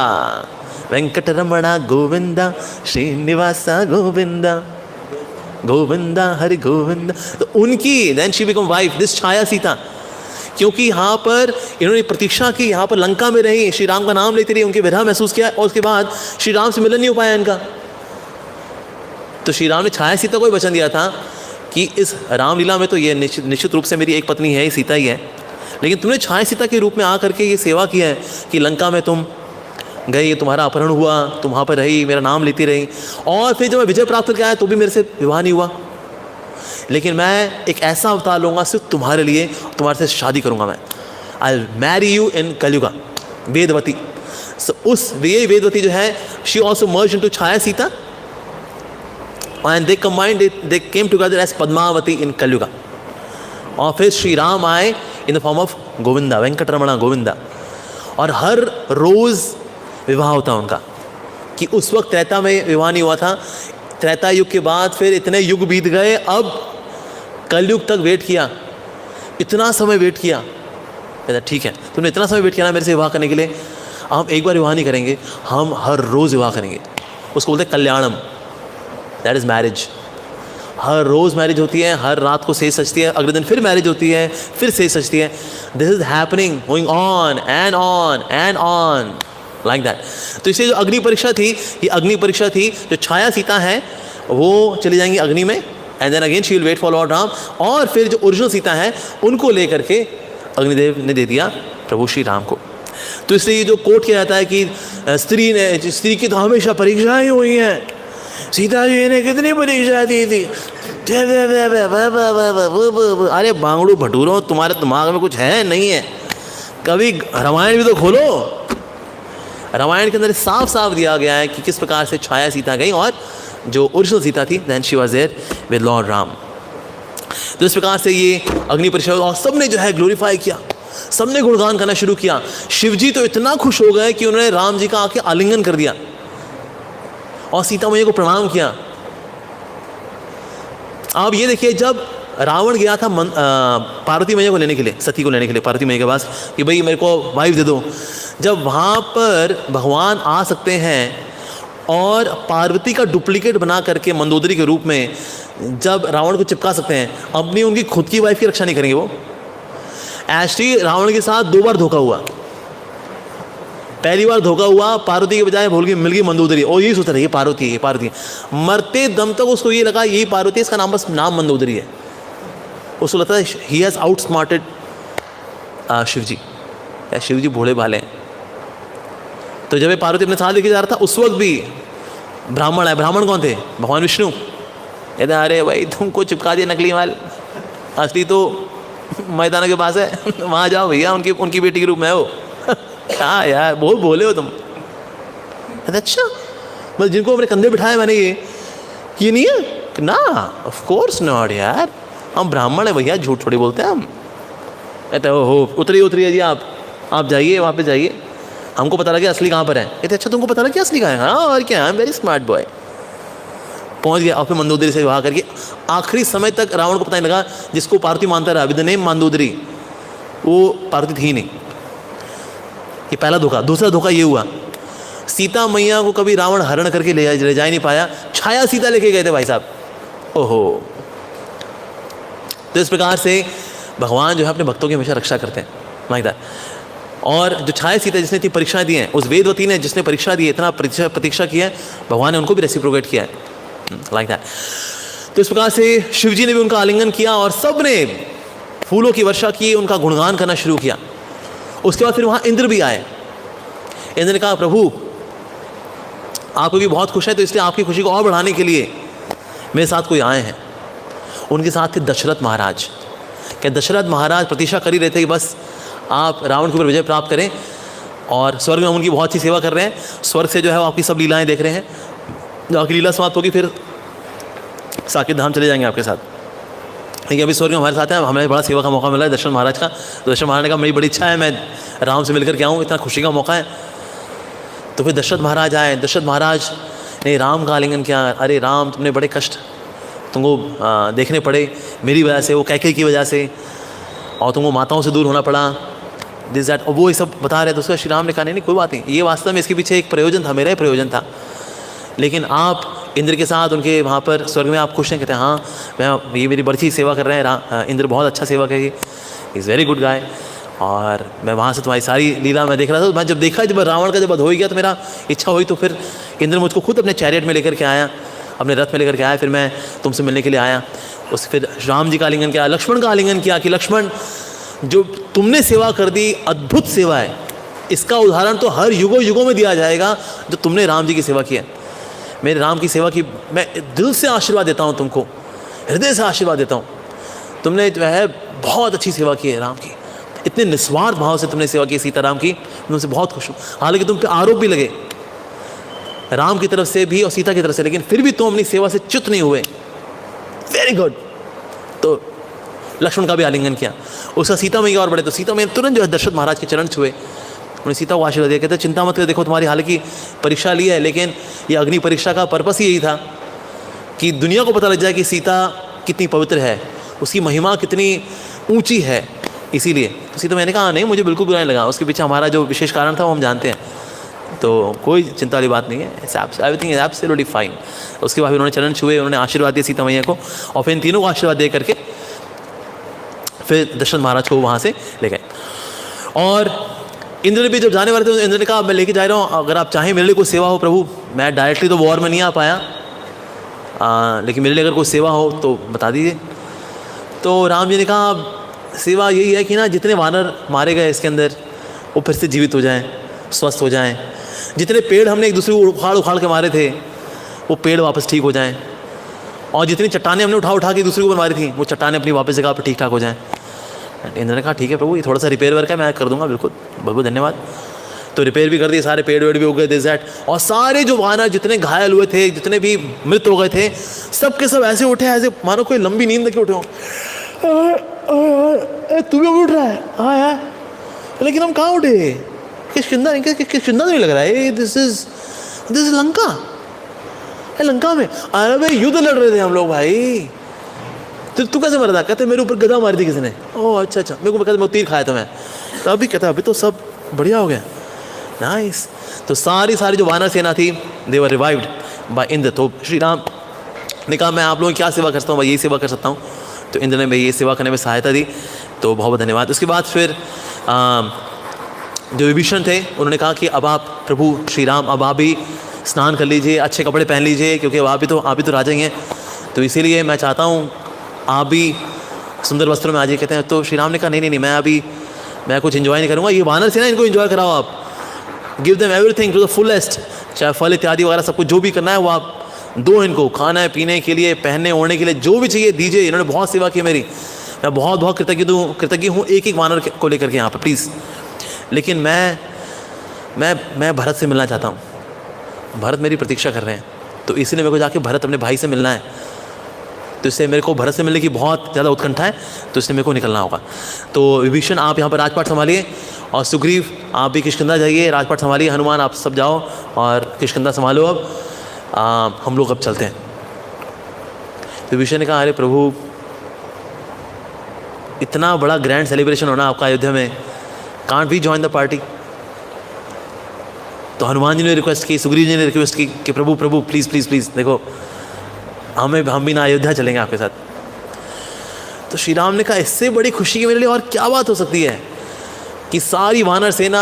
Venkataramana Govinda Srinivasa Govinda, Govinda Hari Govinda. तो उनकी then she become wife this Chhaya Sita, क्योंकि यहाँ पर इन्होंने प्रतीक्षा की, यहाँ पर लंका में रही, श्री राम का नाम लेती रही, उनके विरह महसूस किया और उसके बाद श्री राम से मिलन नहीं हो पाया इनका। तो श्री राम ने छाया सीता को ही वचन दिया था कि इस रामलीला में तो ये निश्चित रूप से मेरी एक पत्नी है, सीता ही है, लेकिन तुमने छाया सीता के रूप में आ करके ये सेवा की है कि लंका में तुम गई, तुम्हारा अपहरण हुआ, तुम वहाँ पर रही, मेरा नाम लेती रही, और फिर जब मैं विजय प्राप्त करके आया तो भी मेरे से विवाह नहीं हुआ, लेकिन मैं एक ऐसा अवतार लूँगा सिर्फ तुम्हारे लिए, तुम्हारे से शादी करूँगा मैं, I will marry you in Kalyuga. Vedvati, उस ये वेदवती जो है she also merge into Chhaya Sita and they combined it, they came together as Padmavati in Kalyuga। और फिर श्री राम आए in the form of Govinda, Venkataramana Govinda. और हर रोज़ विवाह होता उनका, कि उस वक्त त्रेता में विवाह नहीं हुआ था, त्रेता युग के बाद फिर इतने युग बीत गए, अब कलयुग तक वेट किया, इतना समय वेट किया। कहता ठीक है तुमने इतना समय वेट किया ना मेरे से विवाह करने के लिए, हम एक बार विवाह नहीं करेंगे, हम हर रोज़ विवाह करेंगे। उसको बोलते कल्याणम, दैट इज़ मैरिज। हर रोज़ मैरिज होती है, हर रात को सेज सजती है, अगले दिन फिर मैरिज होती है, फिर सेज सजती है। This is happening going on and on and on like that. तो इसलिए जो अग्नि परीक्षा थी, ये अग्नि परीक्षा थी, जो छाया सीता है वो चली जाएंगी अग्नि में, and then again she will wait for Lord Ram, और फिर जो ओरिजिनल सीता है उनको लेकर के अग्निदेव ने दे दिया प्रभु श्री राम को। तो इसलिए ये जो कोट किया जाता है कि स्त्री की तो हमेशा परीक्षाएँ हुई हैं, सीता जी ने कितनी परीक्षा दी थी। अरे बांगड़ू भटूरो, तुम्हारे दिमाग में कुछ है नहीं है, कभी रामायण भी तो खोलो। रामायण के अंदर साफ साफ दिया गया है कि किस प्रकार से छाया सीता गई और जो ओरिजिनल सीता थी then she was there with Lord Ram. तो इस प्रकार से ये अग्नि परीक्षा और सबने जो है ग्लोरीफाई किया, सबने गुणगान करना शुरू किया। शिव जी तो इतना खुश हो गए कि उन्होंने राम जी का आके आलिंगन कर दिया और सीता मैया को प्रणाम किया। आप ये देखिए, जब रावण गया था पार्वती मैया को लेने के लिए, सती को लेने के लिए पार्वती मैया के पास कि भाई मेरे को वाइफ दे दो, जब वहाँ पर भगवान आ सकते हैं और पार्वती का डुप्लीकेट बना करके मंदोदरी के रूप में जब रावण को चिपका सकते हैं, अपनी उनकी खुद की वाइफ की रक्षा नहीं करेंगे वो। एक्चुअली रावण के साथ 2 बार धोखा हुआ। पहली बार धोखा हुआ, पार्वती के बजाय भूल गई, मिल गई मंदोदरी, और यही सोच रहा है ये पार्वती है, ये पार्वती है। मरते दम तक उसको ये लगा यही पार्वती है, इसका नाम बस नाम मंदोदरी है। उसको लगता है ही हैज़ आउट स्मार्टेड शिव जी, या शिव जी भोले भाले हैं। तो जब ये पार्वती अपने साथ लेके जा रहा था, उस वक्त भी ब्राह्मण है। ब्राह्मण कौन थे? भगवान विष्णु। कहते अरे भाई तुमको चिपका दिया नकली माल, असली तो मैदान के पास है, वहाँ जाओ भैया, उनकी बेटी के रूप में है वो। क्या यार बहुत बोले हो तुम। अच्छा मतलब जिनको अपने कंधे बिठाए मैंने ये नहीं है ना? ऑफ कोर्स नॉट यार, हम ब्राह्मण है भैया, झूठ थोड़ी बोलते हैं हम। कहते हो उतरिए जी, आप जाइए वहाँ पे जाइए, हमको पता लगे असली कहाँ पर है। कहते अच्छा तुमको पता लगा असली कहाँ है? हाँ और क्या, I am very smart boy. पहुँच गया और फिर मंदोदरी से विवाह करके आखिरी समय तक रावण को पता नहीं लगा, जिसको पार्वती मानता रहा विद द नेम मंदोदरी, वो पार्वती थी नहीं। ये पहला धोखा। दूसरा धोखा ये हुआ, सीता मैया को कभी रावण हरण करके ले जा नहीं पाया, छाया सीता लेके गए थे भाई साहब। ओहो। तो इस प्रकार से भगवान जो है अपने भक्तों की हमेशा रक्षा करते हैं, लाइक दैट। और जो छाया सीता जिसने इतनी परीक्षाएं दी हैं, उस वेदवती ने जिसने परीक्षा दी, इतना प्रतीक्षा किया है, भगवान ने उनको भी रेसिप्रोकेट किया है, लाइक दैट। तो इस प्रकार से शिव जी ने भी उनका आलिंगन किया और सब ने फूलों की वर्षा की, उनका गुणगान करना शुरू किया। उसके बाद फिर वहाँ इंद्र भी आए। इंद्र ने कहा प्रभु आप भी बहुत खुश है, तो इसलिए आपकी खुशी को और बढ़ाने के लिए मेरे साथ कोई आए हैं। उनके साथ थे दशरथ महाराज। क्या दशरथ महाराज प्रतीक्षा कर ही रहे थे कि बस आप रावण के ऊपर विजय प्राप्त करें, और स्वर्ग में हम उनकी बहुत अच्छी सेवा कर रहे हैं। स्वर्ग से जो है वो आपकी सब लीलाएं देख रहे हैं। जो आपकी लीला समाप्त होगी फिर साकेत धाम चले जाएंगे आपके साथ। लेकिन अभी स्वर्ग में हमारे साथ हैं, हमें बड़ा सेवा का मौका मिला है दशरथ महाराज का। तो दशरथ महाराज ने कहा मेरी बड़ी इच्छा है, मैं राम से मिलकर के आऊँ, इतना खुशी का मौका है। तो फिर दशरथ महाराज आए। दशरथ महाराज ने राम का आलिंगन किया। अरे राम, तुमने बड़े कष्ट तुमको देखने पड़े मेरी वजह से, वो कैकेयी की वजह से, और तुमको माताओं से दूर होना पड़ा, दिस दैट। और वो ये सब बता रहे थे। उसका श्री राम ने कहा नहीं कोई बात नहीं, ये वास्तव में इसके पीछे एक प्रयोजन था, मेरा ही प्रयोजन था, लेकिन आप इंद्र के साथ उनके वहाँ पर स्वर्ग में आप खुश हैं? कहते हैं हाँ, मैं ये मेरी बड़ी अच्छी सेवा कर रहे हैं। इंद्र बहुत अच्छा सेवा करिए, इज़ वेरी गुड गाय। और मैं वहाँ से तुम्हारी सारी लीला मैं देख रहा था। तो मैं जब देखा, जब रावण का जब वध हो गया, तो मेरा इच्छा हुई, तो फिर इंद्र मुझको खुद अपने चैरियट में लेकर के आया, अपने रथ में लेकर के आया। फिर मैं तुमसे मिलने के लिए आया। उस फिर राम जी का आलिंगन किया, लक्ष्मण का आलिंगन किया कि लक्ष्मण जो तुमने सेवा कर दी, अद्भुत सेवा है, इसका उदाहरण तो हर युगों युगों में दिया जाएगा जो तुमने राम जी की सेवा की है। मेरे राम की सेवा की मैं दिल से आशीर्वाद देता हूँ तुमको, हृदय से आशीर्वाद देता हूँ। तुमने जो है बहुत अच्छी सेवा की है राम की, इतने निस्वार्थ भाव से तुमने सेवा की सीताराम की, मैं तुमसे बहुत खुश हूँ। हालांकि तुम पे आरोप भी लगे राम की तरफ से भी और सीता की तरफ से, लेकिन फिर भी तुम अपनी सेवा से च्युत नहीं हुए। Very good. तो लक्ष्मण का भी आलिंगन किया। उसका सीता मैया और बड़े, तो सीता मैया तुरंत जो है दशरथ महाराज के चरण छुए, उन्हें सीता को आशीर्वाद दिया। कहते चिंता मत कर, देखो तुम्हारी हालांकि परीक्षा ली है, लेकिन ये अग्नि परीक्षा का पर्पस ही यही था कि दुनिया को पता लग जाए कि सीता कितनी पवित्र है, उसकी महिमा कितनी ऊंची है। इसीलिए तो सीता मैंने कहा नहीं, मुझे बिल्कुल बुरा नहीं लगा। उसके पीछे हमारा जो विशेष कारण था वो हम जानते हैं, तो कोई चिंता वाली बात नहीं है। Everything is absolutely fine. उसके बाद उन्होंने चरण छुए, उन्होंने आशीर्वाद दिया सीता मैया को, और फिर इन तीनों को आशीर्वाद दे करके फिर दशरथ महाराज को वहाँ से ले गए। और इंद्र ने भी जब जाने वाले थे, इंद्र ने कहा मैं लेके जा रहा हूँ, अगर आप चाहें मेरे लिए कोई सेवा हो प्रभु, मैं डायरेक्टली तो वॉर में नहीं आ पाया, लेकिन मेरे लिए अगर कोई सेवा हो तो बता दीजिए। तो राम जी ने कहा सेवा यही है कि ना जितने वानर मारे गए इसके अंदर वो फिर से जीवित हो जाएं, स्वस्थ हो जाएं। जितने पेड़ हमने एक दूसरे को उखाड़ उखाड़ के मारे थे वो पेड़ वापस ठीक हो जाएं, और जितनी चट्टानें हमने उठा के दूसरे को ऊपर मारी थी वो चट्टानें अपनी वापस जगह पर ठीक ठाक हो जाएं। इंद्र ने कहा ठीक है प्रभु, ये थोड़ा सा रिपेयर वर्क है, मैं कर दूंगा, बिल्कुल बहुत बहुत धन्यवाद। तो रिपेयर भी कर दिए, सारे पेड़ वेड़ भी हो गए दिस दैट, और सारे जो वानर जितने घायल हुए थे, जितने भी मृत हो गए थे, सब के सब ऐसे उठे ऐसे मानो कोई लंबी नींद के उठे हो। तू भी उठ रहा है? हाँ यार, लेकिन हम कहाँ उठे? किष्किंधा नहीं लग रहा है, दिस इज लंका। लंका में अरे भाई युद्ध लड़ रहे थे हम लोग भाई, तो तू कैसे मरा था? कहते मेरे ऊपर गदा मारी थी किसी ने। ओह अच्छा अच्छा, मेरे को कहते मैं तीर खाया था मैं। तो अभी कहता अभी तो सब बढ़िया हो गया, नाइस। तो सारी जो वानर सेना थी दे वर रिवाइव्ड बाय इंद्र। तो श्री राम ने कहा मैं आप लोगों की क्या सेवा कर सकता हूँ? भाई यही सेवा कर सकता हूँ। तो इंद्र ने भाई ये सेवा करने में सहायता दी, तो बहुत बहुत धन्यवाद। उसके बाद फिर जो विभीषण थे उन्होंने कहा कि अब आप प्रभु श्री राम अब आप भी स्नान कर लीजिए, अच्छे कपड़े पहन लीजिए, क्योंकि आप भी तो राजा ही हैं, तो इसीलिए मैं चाहता हूँ आप भी सुंदर वस्त्रों में आ जाइए। कहते हैं तो श्री राम ने कहा नहीं मैं कुछ इन्जॉय नहीं करूँगा, ये वानर से ना इनको इन्जॉय कराओ आप, give them everything to the fullest, चाहे फल इत्यादि वगैरह सब कुछ जो भी करना है वो आप दो इनको, खाना है पीने के लिए, पहनने ओढ़ने के लिए जो भी चाहिए दीजिए। इन्होंने बहुत सेवा की मेरी, मैं बहुत बहुत कृतज्ञ हूँ एक एक वानर को लेकर के यहाँ पर प्लीज़। लेकिन मैं भरत से मिलना चाहता हूँ, भरत मेरी प्रतीक्षा कर रहे हैं, तो इसीलिए मेरे को जाके भरत अपने भाई से मिलना है। तो इससे मेरे को भरत से मिलने की बहुत ज़्यादा उत्कंठा है, तो इसलिए मेरे को निकलना होगा। तो विभीषण आप यहाँ पर राजपाट संभालिए, और सुग्रीव आप भी किष्किंधा जाइए, राजपाट संभालिए, हनुमान आप सब जाओ और किष्किंधा संभालो। अब हम लोग अब चलते हैं। तो विभीषण ने कहा अरे प्रभु इतना बड़ा ग्रैंड सेलिब्रेशन होना आपका अयोध्या में, can't we join the party? तो हनुमान जी ने रिक्वेस्ट की, सुग्रीव जी ने रिक्वेस्ट की कि प्रभु प्लीज़ देखो हम भी ना अयोध्या चलेंगे आपके साथ। तो श्री राम ने कहा इससे बड़ी खुशी की मेरे लिए और क्या बात हो सकती है कि सारी वानर सेना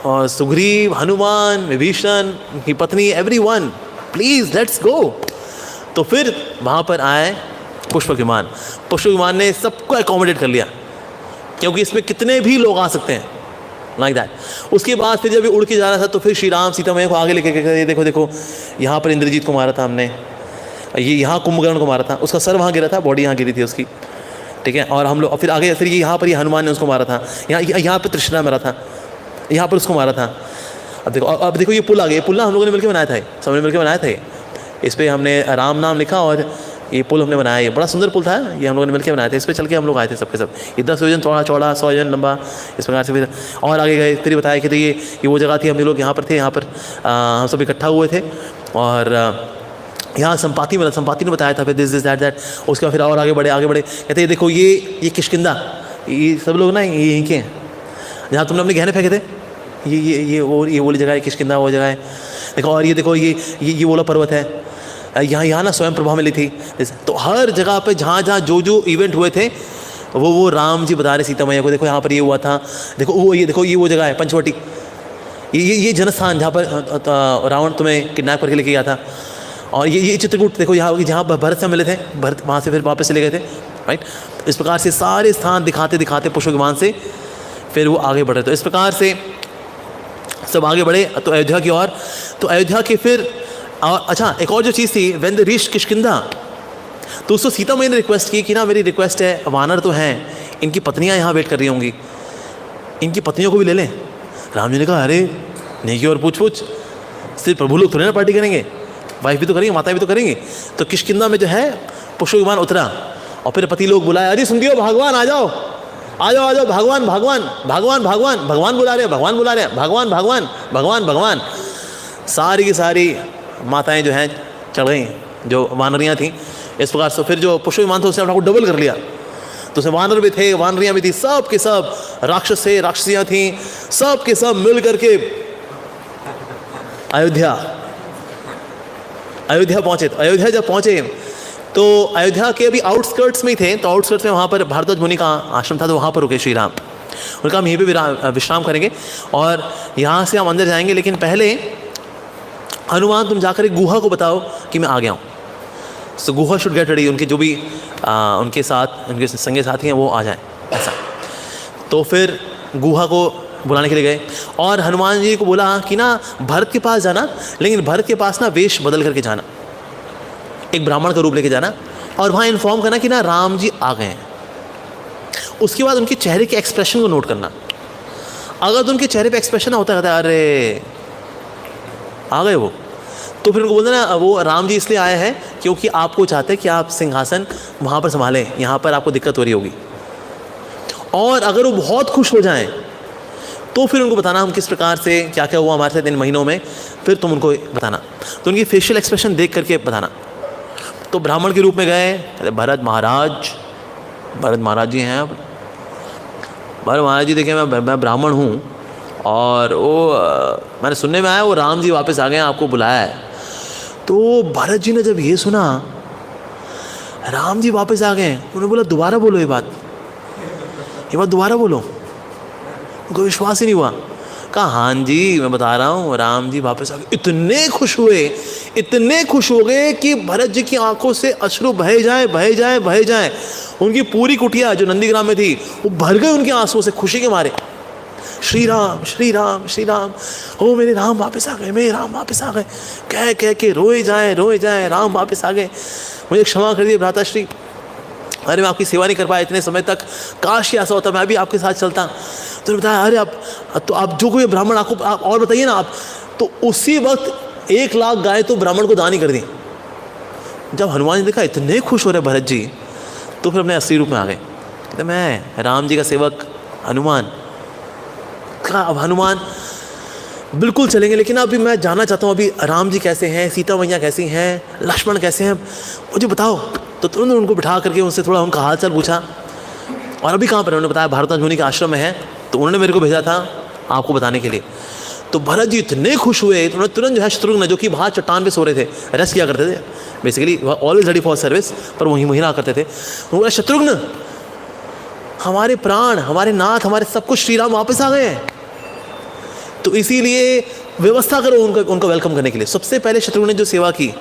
और सुग्रीव, हनुमान, विभीषण की पत्नी, एवरीवन, प्लीज़ लेट्स गो। तो फिर वहाँ पर आए पुष्पक विमान ने सबको एकोमोडेट कर लिया, क्योंकि इसमें कितने भी लोग आ सकते हैं, लाइक दैट। उसके बाद फिर जब ये उड़ के जा रहा था तो फिर श्री राम सीता मैया को आगे लेके गए, देखो यहाँ पर इंद्रजीत को मारा था हमने, ये यहाँ कुंभकर्ण को मारा था, उसका सर वहाँ गिरा था, बॉडी यहाँ गिरी थी उसकी, ठीक है। और हम लोग फिर आगे फिर यहाँ पर ये हनुमान ने उसको मारा था, यहाँ पर तृष्णा मरा था, यहाँ पर उसको मारा था। अब देखो ये पुल आ गया, ये पुल ना हम लोगों ने मिलकर बनाया था, सबने मिलकर बनाया था। इस पर हमने राम नाम लिखा और ये पुल हमने बनाया, ये बड़ा सुंदर पुल था, ये हम लोगों ने मिलकर बनाया था। इस पर चल के हम लोग आए थे सबके सब, ये 10 योजन चौड़ा 100 योजन लंबा, इस प्रकार से। फिर और आगे गए, फिर बताया कि तो ये वो जगह थी, हम लोग यहाँ पर थे, यहाँ पर हम सब इकट्ठा हुए थे, और यहाँ संपाति ने बताया था, फिर दिस दैट। उसके बाद फिर और आगे बढ़े, कहते हैं देखो ये किष्किंधा, ये सब लोग ना ये यहीं के हैं जहाँ तुमने अपने गहने फेंके थे, ये वो जगह है, किष्किंधा वो जगह है। देखो और ये देखो ये वाला पर्वत है, यहाँ ना स्वयं प्रभा मिली थी। तो हर जगह पे जहाँ जो इवेंट हुए थे वो राम जी बता रहे सीता मैया को, देखो यहाँ पर ये हुआ था, देखो ये वो जगह है पंचवटी, ये जनस्थान जहाँ पर रावण तुम्हें किडनैप करके लेके गया था। और ये चित्रकूट देखो, यहाँ जहाँ भरत से मिले थे, भरत वहाँ से फिर वापस चले गए थे, राइट। इस प्रकार से सारे स्थान दिखाते पुष्पक विमान से फिर वो आगे बढ़े। तो इस प्रकार से सब आगे बढ़े तो अयोध्या की ओर। तो अयोध्या के फिर अच्छा एक और जो चीज़ थी, व्हेन द रीच्ड किष्किंधा, तो उसको सीता मैया ने रिक्वेस्ट की कि ना मेरी रिक्वेस्ट है, वानर तो हैं, इनकी पत्नियां यहाँ वेट कर रही होंगी, इनकी पत्नियों को भी ले लें। राम जी ने कहा अरे नेकी और पूछ सिर्फ प्रभु लोग थोड़े ना पार्टी करेंगे, वाइफ भी तो करेंगे, माता भी तो करेंगे। तो किष्किंधा में जो है पुष्पक विमान उतरा, और फिर पति लोग बुलाए, अरे सुन दियो भगवान आ जाओ भगवान बुला रहे, भगवान। सारी की सारी माताएं जो हैं चढ़ गई, जो वानरियाँ थीं। इस प्रकार से फिर जो पुष्पक विमान था उसने अपना को डबल कर लिया, तो उसमें वानर भी थे, वानरियाँ भी थी, सब के सब राक्षस थे, राक्षसियाँ थीं, सब के सब मिल करके अयोध्या पहुँचे। तो अयोध्या जब पहुँचे तो अयोध्या के अभी आउटस्कर्ट्स में ही थे, तो आउटस्कर्ट्स में वहाँ पर भारद्वाज मुनि का आश्रम था, तो वहाँ पर रुके श्री राम। उनका हम यहीं पे विश्राम करेंगे और यहाँ से हम अंदर जाएंगे, लेकिन पहले हनुमान तुम जाकर एक गुहा को बताओ कि मैं आ गया हूँ। सो गुहा शुड गेट रेडी, उनके जो भी उनके संगे साथी हैं वो आ जाएं, ऐसा। तो फिर गुहा को बुलाने के लिए गए और हनुमान जी को बोला कि ना भरत के पास जाना, लेकिन भरत के पास ना वेश बदल करके जाना, एक ब्राह्मण का रूप लेके जाना, और वहाँ इन्फॉर्म करना कि ना राम जी आ गए हैं। उसके बाद उनके चेहरे के एक्सप्रेशन को नोट करना, अगर तो उनके चेहरे पे एक्सप्रेशन ना होता कहता है अरे आ गए वो, तो फिर उनको बोलना ना वो राम जी इसलिए आए हैं क्योंकि आपको चाहते हैं कि आप सिंहासन वहाँ पर संभालें, यहाँ पर आपको दिक्कत हो रही होगी। और अगर वो बहुत खुश हो जाएं तो फिर उनको बताना हम किस प्रकार से क्या क्या हुआ हमारे साथ इन महीनों में, फिर तुम उनको बताना, तो उनकी फेशियल एक्सप्रेशन देख करके बताना। तो ब्राह्मण के रूप में गए, कहते भरत महाराज जी हैं आप। भरत महाराज जी देखें मैं ब्राह्मण हूँ और वो मैंने सुनने में आया वो राम जी वापस आ गए हैं, आपको बुलाया है। तो भरत जी ने जब ये सुना राम जी वापस आ गए, उन्होंने बोला दोबारा बोलो ये बात दोबारा बोलो। उनको विश्वास ही नहीं हुआ। कहा हाँ जी मैं बता रहा हूँ राम जी वापस आ गए। इतने खुश हो गए कि भरत जी की आंखों से अश्रु बहे जाए। उनकी पूरी कुटिया जो नंदीग्राम में थी वो भर गई उनके आंसुओं से, खुशी के मारे। श्री राम श्री राम श्री राम, ओ मेरे राम वापस आ गए, मेरे राम वापस आ गए, कह के रोए जाए राम वापस आ गए, मुझे क्षमा कर दिए भ्राताश्री, अरे मैं आपकी सेवा नहीं कर पाया इतने समय तक, काश ऐसा होता मैं भी आपके साथ चलता। तो बताया अरे आप जो कोई ब्राह्मण आपको आप और बताइए ना आप। तो उसी वक्त 1 लाख गाय तो ब्राह्मण को दान ही कर दी। जब हनुमान जी देखा इतने खुश हो रहे भरत जी, तो फिर अपने असली रूप में आ गए। कहते मैं राम जी का सेवक हनुमान। कहा अब हनुमान बिल्कुल चलेंगे, लेकिन अभी मैं जानना चाहता हूँ अभी राम जी कैसे हैं, सीता मैया कैसी हैं, लक्ष्मण कैसे हैं, मुझे बताओ। तो तुरंत उनको बिठा करके उनसे थोड़ा उनका हाल चाल पूछा। और अभी कहाँ पर उन्होंने बताया भारद्वाज मुनि के आश्रम में है, तो उन्होंने मेरे को भेजा था आपको बताने के लिए। तो भरत जी इतने खुश हुए, तो उन्होंने तुरंत जो है शत्रुघ्न जो कि बाहर चट्टान पे सो रहे थे, रेस्ट किया करते थे basically, always ready for service, पर वहीं रहा करते थे। उन्होंने शत्रुघ्न हमारे प्राण, हमारे नाथ, हमारे सब कुछ श्री राम वापस आ गए हैं, तो इसीलिए व्यवस्था करो उनका वेलकम करने के लिए। सबसे पहले शत्रुघ्न ने जो सेवा की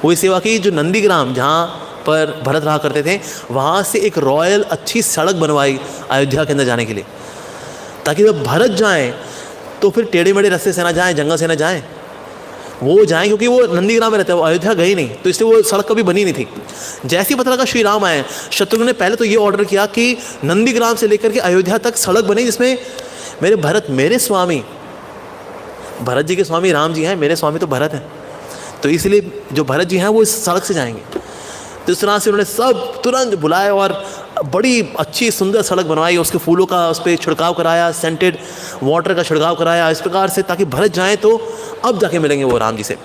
वही सेवा की, जो नंदीग्राम जहाँ पर भरत रहा करते थे वहाँ से एक रॉयल अच्छी सड़क बनवाई अयोध्या के अंदर जाने के लिए, ताकि जब भरत जाएं तो फिर टेढ़े मेढ़े रास्ते से ना जाएं, जंगल से ना जाएं, वो जाएं, क्योंकि वो नंदीग्राम में रहते हैं, वो अयोध्या गए नहीं, तो इसलिए वो सड़क कभी बनी नहीं थी। जैसे ही पता लगा श्री राम आए, शत्रुघ्न ने पहले तो ये ऑर्डर किया कि नंदीग्राम से लेकर के अयोध्या तक सड़क बने जिसमें मेरे भरत, मेरे स्वामी, भरत जी के स्वामी राम जी हैं, मेरे स्वामी तो भरत हैं, तो इसलिए जो भरत जी हैं वो इस सड़क से जाएंगे। तो इस तरह से उन्होंने सब तुरंत बुलाए और बड़ी अच्छी सुंदर सड़क बनवाई, उसके फूलों का उस पर छिड़काव कराया, सेंटेड वाटर का छिड़काव कराया इस प्रकार से, ताकि भरत जाएं तो अब जाके मिलेंगे वो राम जी से।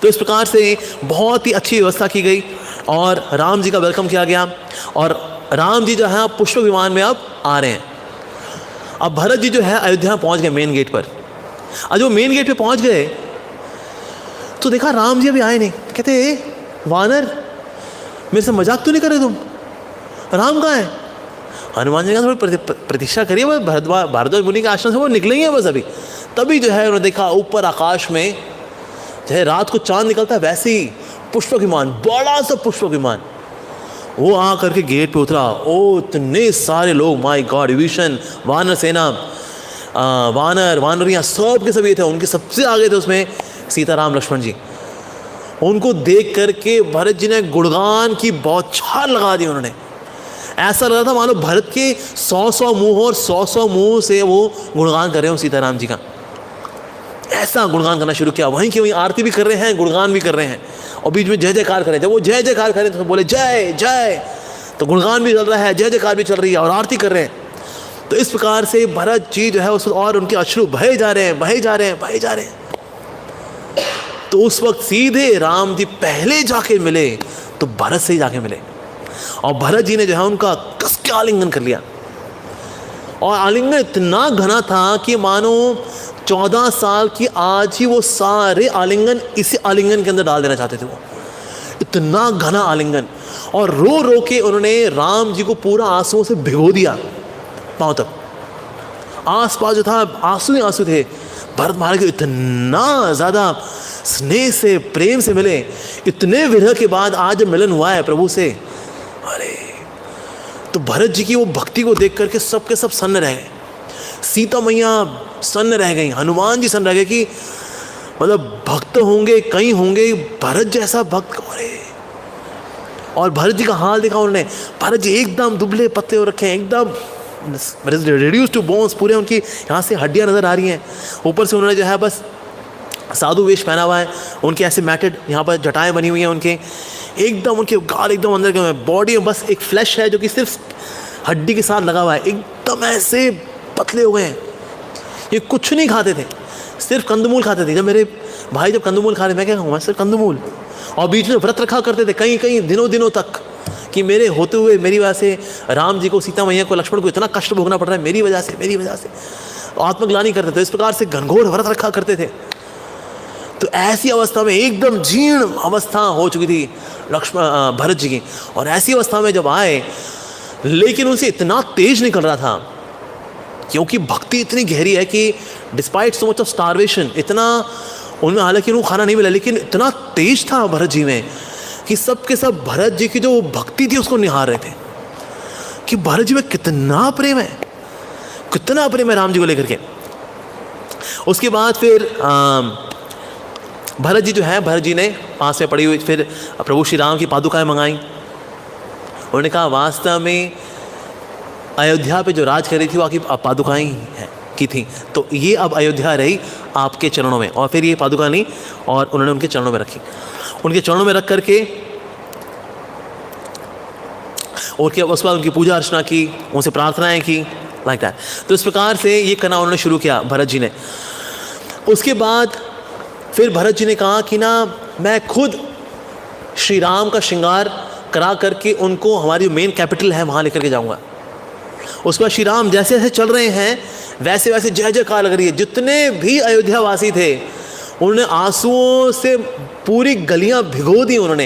तो इस प्रकार से बहुत ही अच्छी व्यवस्था की गई और राम जी का वेलकम किया गया। और राम जी जो है पुष्प विमान में अब आ रहे हैं। अब भरत जी जो है अयोध्या पहुँच गए मेन गेट पर। और जो मेन गेट पर पहुँच गए तो देखा राम जी अभी आए नहीं। कहते वानर मेरे से मजाक तो नहीं कर रहे तुम, राम कहाँ है? हनुमान जी का थोड़ी प्रतीक्षा करिए, बस भारद्वाज मुनि के आश्रम से वो निकलेंगे बस अभी। तभी जो है उन्होंने देखा ऊपर आकाश में जो है रात को चांद निकलता है वैसे ही पुष्पक विमान, बड़ा सा पुष्पक विमान, वो आ करके गेट पे उतरा। ओ इतने सारे लोग, माय गॉड, विभीषण, वानर सेना, वानरियाँ सब के सब ये थे। उनके सबसे आगे थे उसमें सीताराम लक्ष्मण जी। उनको देख करके भरत जी ने गुणगान की बौछार लगा दी। उन्होंने ऐसा लगा था मानो भरत के 100 मुंह और 100 मुंह से वो गुणगान कर रहे हो सीताराम जी का। ऐसा गुणगान करना शुरू किया, वहीं की वहीं आरती भी कर रहे हैं, गुणगान भी कर रहे हैं, और बीच में जय जयकार कर रहे हैं। जब वो जय जयकार करें तो बोले जय जय, तो गुणगान भी चल रहा है, जय जयकार भी चल रही है और आरती कर रहे हैं। तो इस प्रकार से भरत जी जो है उस और उनके अश्रु बहे जा रहे हैं। तो उस वक्त सीधे राम जी पहले जाके मिले तो भरत से ही जाके मिले, और भरत जी ने जो है उनका कस के आलिंगन कर लिया। और आलिंगन इतना घना था कि मानो 14 साल की आज ही वो सारे आलिंगन इसी आलिंगन के अंदर डाल देना चाहते थे। वो इतना घना आलिंगन, और रो रो के उन्होंने राम जी को पूरा आंसुओं से भिगो दिया पांव तक। आसपास जो था आंसू ही आंसू थे। भरत महाराज को इतना ज़्यादा स्नेह से, प्रेम से मिले, इतने विरह के बाद आज मिलन हुआ है प्रभु से। अरे तो भरत जी की वो भक्ति को देख करके सब के सब सन्न रह गए। सीता मैया सन्न रह गई, हनुमान जी सन्न रह गए कि मतलब भक्त होंगे कहीं होंगे, भरत जैसा भक्त कौन है। और भरत जी का हाल देखा उन्होंने। भरत जी एकदम दुबले पतले हो रखे हैं, एकदम रिड्यूस टू बोन्स, पूरे उनकी यहाँ से हड्डियाँ नज़र आ रही हैं। ऊपर से उन्होंने जो है बस साधु वेश पहना हुआ है, उनके ऐसे मैटेड यहाँ पर जटाएं बनी हुई हैं उनके, एकदम उनके गाल एकदम अंदर के, बॉडी में बस एक फ्लैश है जो कि सिर्फ हड्डी के साथ लगा हुआ है, एकदम ऐसे पतले हो गए हैं। ये कुछ नहीं खाते थे, सिर्फ कंदमूल खाते थे। जब मेरे भाई जब कंदमूल खा रहे, मैं क्या खाऊँ, मैं सिर्फ कंदमूल। और बीच में व्रत रखा करते थे कई कई दिनों दिनों तक कि मेरे होते हुए मेरी वजह से राम जी को, सीता मैया को, लक्ष्मण को इतना कष्ट भोगना पड़ रहा है मेरी वजह से। आत्मग्लानि करते थे, इस प्रकार से घनघोर व्रत रखा करते थे। तो ऐसी अवस्था में एकदम जीर्ण अवस्था हो चुकी थी भरत जी की, और ऐसी अवस्था में जब आए, लेकिन उनसे इतना तेज निकल रहा था क्योंकि भक्ति इतनी गहरी है कि despite so much of starvation, इतना उनमें, हालांकि उनको खाना नहीं मिला, लेकिन इतना तेज था भरत जी में कि सब के सब भरत जी की जो भक्ति थी उसको निहार रहे थे कि भरत जी में कितना प्रेम है, कितना प्रेम है राम जी को लेकर के। उसके बाद फिर भरत जी जो है, भरत जी ने पास में पड़ी हुई फिर प्रभु श्री राम की पादुकाएं मंगाई। उन्होंने कहा वास्तव में अयोध्या पे जो राज कर रही थी वो आपकी पादुकाएं की थी, तो ये अब अयोध्या रही आपके चरणों में। और फिर ये पादुका ली और उन्होंने उनके चरणों में रखी, उनके चरणों में रख करके और उसके बाद उनकी पूजा अर्चना की, उनसे प्रार्थनाएं की, लाइक दैट। तो इस प्रकार से ये करना उन्होंने शुरू किया भरत जी ने। उसके बाद फिर भरत जी ने कहा कि ना मैं खुद श्री राम का श्रृंगार करा करके उनको हमारी मेन कैपिटल है वहाँ लेकर के जाऊँगा। उसके बाद श्री राम जैसे जैसे चल रहे हैं वैसे वैसे जय जयकार लग रही है। जितने भी अयोध्या वासी थे उन्होंने आंसुओं से पूरी गलियां भिगो दी। उन्होंने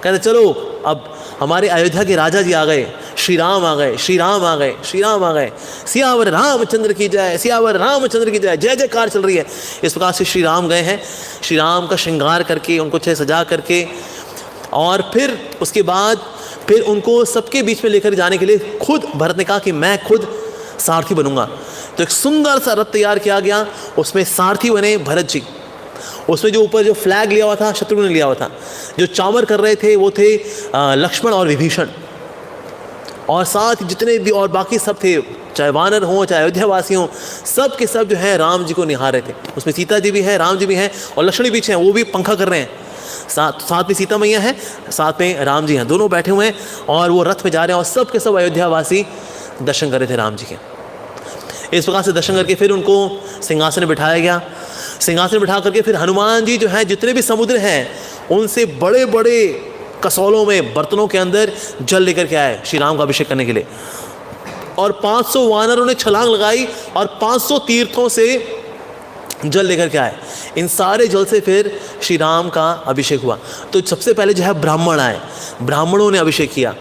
कहते चलो अब हमारे अयोध्या के राजा जी आ गए, श्री राम आ गए, श्री राम आ गए, श्री राम आ गए, सियावर रामचंद्र की जय, सियावर रामचंद्र की जय, जय जयकार चल रही है। इस प्रकार से श्री राम गए हैं, श्री राम का श्रृंगार करके उनको अच्छे सजा करके, और फिर उसके बाद फिर उनको सबके बीच में लेकर जाने के लिए खुद भरत ने कहा कि मैं खुद सारथी बनूंगा। तो एक सुंदर सा रथ तैयार किया गया, उसमें सारथी बने भरत जी। उसमें जो ऊपर जो फ्लैग लिया हुआ था शत्रुघ्न ने लिया हुआ था, जो चामर कर रहे थे वो थे लक्ष्मण और विभीषण, और साथ जितने भी और बाकी सब थे, चाहे वानर हों चाहे अयोध्या वासी हों, सब के सब जो है राम जी को निहार रहे थे। उसमें सीता जी भी हैं, राम जी भी हैं, और लक्ष्मण भी पीछे हैं, वो भी पंखा कर रहे हैं। साथ में सीता मैया है, साथ में राम जी हैं, दोनों बैठे हुए हैं और वो रथ में जा रहे हैं, और सब के सब अयोध्या वासी दर्शन कर रहे थे राम जी के। इस प्रकार से दर्शन करके फिर उनको सिंहासन में बिठाया गया। सिंहासन में बिठा करके फिर हनुमान जी जो हैं, जितने भी समुद्र हैं उनसे बड़े बड़े कसौलों में, बर्तनों के अंदर जल लेकर के आए श्री राम का अभिषेक करने के लिए। और 500 वानरों ने छलांग लगाई और 500 तीर्थों से जल लेकर के आए। इन सारे जल से फिर श्री राम का अभिषेक हुआ। तो सबसे पहले जो है ब्राह्मण आए, ब्राह्मणों ने अभिषेक किया।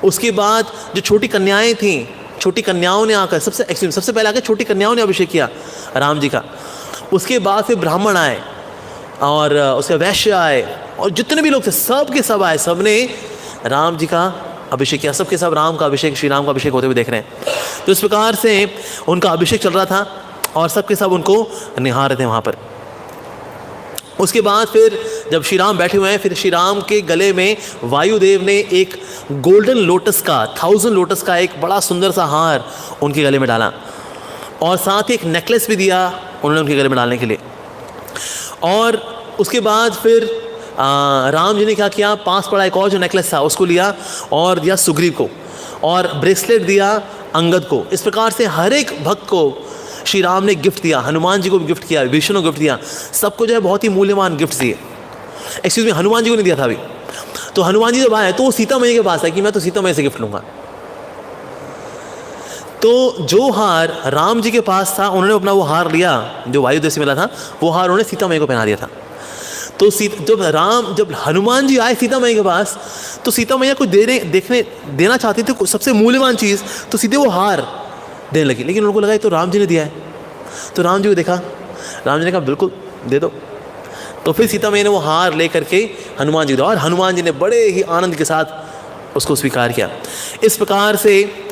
उसके बाद जो छोटी कन्याएं थीं, छोटी कन्याओं ने आकर सबसे पहले आकर छोटी कन्याओं ने अभिषेक किया राम जी का। उसके बाद फिर ब्राह्मण आए और उसके वैश्य आए, और जितने भी लोग थे सब के सब आए, सब ने राम जी का अभिषेक किया। सबके सब राम का अभिषेक, श्री राम का अभिषेक होते हुए देख रहे हैं। तो इस प्रकार से उनका अभिषेक चल रहा था और सबके सब उनको निहार रहे थे वहाँ पर। उसके बाद फिर जब श्री राम बैठे हुए हैं, फिर श्री राम के गले में वायुदेव ने एक गोल्डन लोटस का, 1000 लोटस का एक बड़ा सुंदर सा हार उनके गले में डाला, और साथ ही एक नेकलेस भी दिया उन्होंने उनके गले में डालने के लिए। और उसके बाद फिर राम जी ने क्या किया, पास पड़ा एक और जो नेकलेस था उसको लिया और दिया सुग्रीव को, और ब्रेसलेट दिया अंगद को। इस प्रकार से हर एक भक्त को श्री राम ने गिफ्ट दिया। हनुमान जी को भी गिफ्ट किया, विष्णु को गिफ्ट दिया, सबको जो है बहुत ही मूल्यवान गिफ्ट दिए। एक्सक्यूज मी, हनुमान जी को नहीं दिया था अभी। तो हनुमान जी जब आए तो वो सीता मैया के पास है कि मैं तो सीता मैया से गिफ्ट लूँगा। तो जो हार राम जी के पास था उन्होंने अपना वो हार लिया जो वायुदेव से मिला था, वो हार उन्होंने सीता मैया को पहना दिया था। तो जब हनुमान जी आए सीता मैया के पास, तो सीता मैया कुछ देना चाहती थी, सबसे मूल्यवान चीज़, तो सीधे वो हार देने लगी। लेकिन उनको लगा तो राम जी ने दिया है। तो राम जी को देखा, राम जी ने कहा बिल्कुल दे दो। तो फिर सीता मैया ने वो हार ले करके हनुमान जी को दिया, और हनुमान जी ने बड़े ही आनंद के साथ उसको स्वीकार किया। इस प्रकार से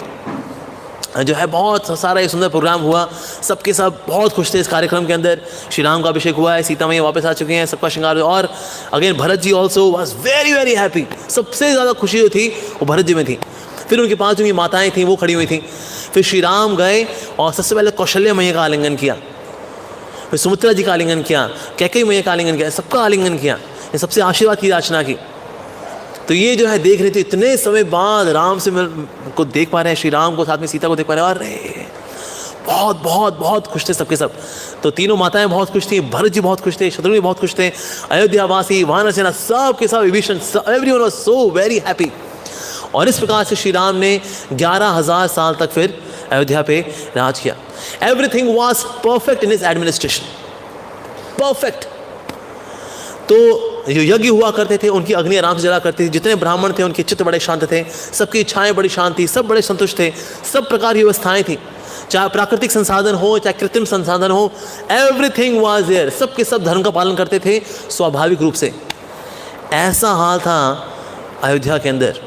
जो है बहुत सारा ये सुंदर प्रोग्राम हुआ। सबके सब बहुत खुश थे इस कार्यक्रम के अंदर। श्री राम का अभिषेक हुआ है, सीता मैया वापस आ चुके हैं, सबका श्रृंगार। और again Bharat ji also was very very happy. सबसे ज़्यादा खुशी जो थी वो भरत जी में थी। फिर उनके पास जो माताएं थीं वो खड़ी हुई थीं। फिर श्री राम गए और सबसे पहले कौशल्या मैया का आलिंगन किया, फिर सुमित्रा जी का आलिंगन किया, कैकेयी मैया का आलिंगन किया, सबका आलिंगन किया, ये सबसे आशीर्वाद की याचना की। तो ये जो है देख रहे थे, इतने समय बाद राम से को देख पा रहे हैं, श्री राम को, साथ में सीता को देख पा रहे हैं, अरे बहुत बहुत बहुत खुश थे सबके सब। तो तीनों माताएं बहुत खुश थी, भरत जी बहुत खुश थे, शत्रुघ्न भी बहुत खुश थे, अयोध्यावासी, वानर सेना, सब के सब, Vibhishan, everyone was so very happy. और इस प्रकार से श्री राम ने 11,000 साल तक फिर अयोध्या पे राज किया। Everything was perfect in his administration, perfect. तो जो यज्ञ हुआ करते थे उनकी अग्नि आराम से जला करती थी, जितने ब्राह्मण थे उनके चित्त बड़े शांत थे, सबकी इच्छाएं बड़ी शांत थी, सब बड़े संतुष्ट थे, सब प्रकार की व्यवस्थाएं थी, चाहे प्राकृतिक संसाधन हो चाहे कृत्रिम संसाधन हो, एवरीथिंग वाज देयर। सब के सब धर्म का पालन करते थे स्वाभाविक रूप से। ऐसा हाल था अयोध्या के अंदर।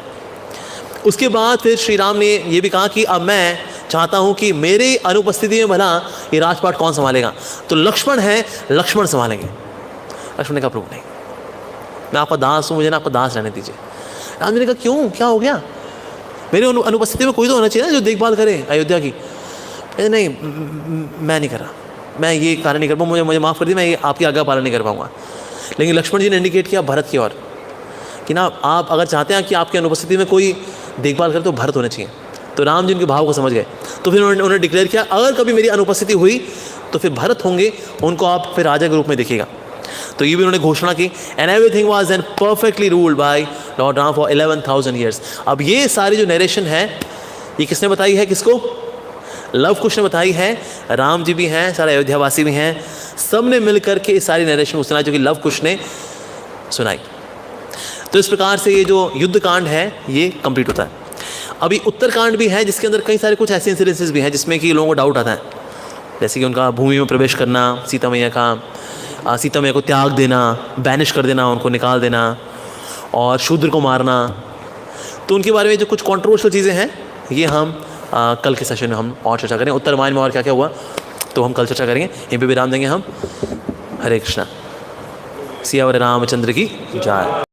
उसके बाद फिर श्री राम ने ये भी कहा कि अब मैं चाहता हूँ कि मेरे अनुपस्थिति में भला ये राजपाट कौन संभालेगा। तो लक्ष्मण है, लक्ष्मण संभालेंगे। लक्ष्मण ने कहा प्रभु नहीं, मैं आपका दास हूँ, मुझे ना आपका दास रहने दीजिए। राम जी ने कहा क्यों, क्या हो गया? मेरे अनुपस्थिति में कोई तो होना चाहिए ना जो देखभाल करे अयोध्या की। नहीं, मैं नहीं कर रहा, मैं ये कार्य नहीं कर पाऊँ, मुझे माफ़ कर दी, मैं ये आपकी आज्ञा पालन नहीं कर पाऊँगा। लेकिन लक्ष्मण जी ने इंडिकेट किया भरत की ओर कि ना आप अगर चाहते हैं कि आपकी अनुपस्थिति में कोई देखभाल करे तो भरत होने चाहिए। तो राम जी उनके भाव को समझ गए। तो फिर उन्होंने डिक्लेयर किया अगर कभी मेरी अनुपस्थिति हुई तो फिर भरत होंगे, उनको आप फिर राजा के रूप में देखिएगा। तो ये भी उन्होंने घोषणा की। And everything was then perfectly ruled by Lord Ram for 11,000 years. अब ये सारी जो नरेशन है ये किसने बताई है? किसको? लव कुश ने बताई है। राम जी भी हैं, सारे अयोध्यावासी भी हैं, सब ने मिल करके इस सारी नरेशन को सुनाई जो कि लव कुश ने सुनाई। तो इस प्रकार से ये जो युद्ध कांड है ये कंप्लीट होता है। अभी उत्तरकांड भी है जिसके अंदर कई सारे कुछ ऐसे इंसिडेंसेस भी हैं जिसमें कि लोगों को डाउट आता है, जैसे कि उनका भूमि में प्रवेश करना, सीता मैया का, सीता मैया को त्याग देना, बैनिश कर देना, उनको निकाल देना, और शूद्र को मारना। तो उनके बारे में जो कुछ कॉन्ट्रोवर्शियल चीज़ें हैं ये हम कल के सेशन में हम और चर्चा करें। उत्तर रामायण में और क्या क्या हुआ तो हम कल चर्चा करेंगे। यहीं पे विराम देंगे हम। हरे कृष्णा। सियावर रामचंद्र की जय।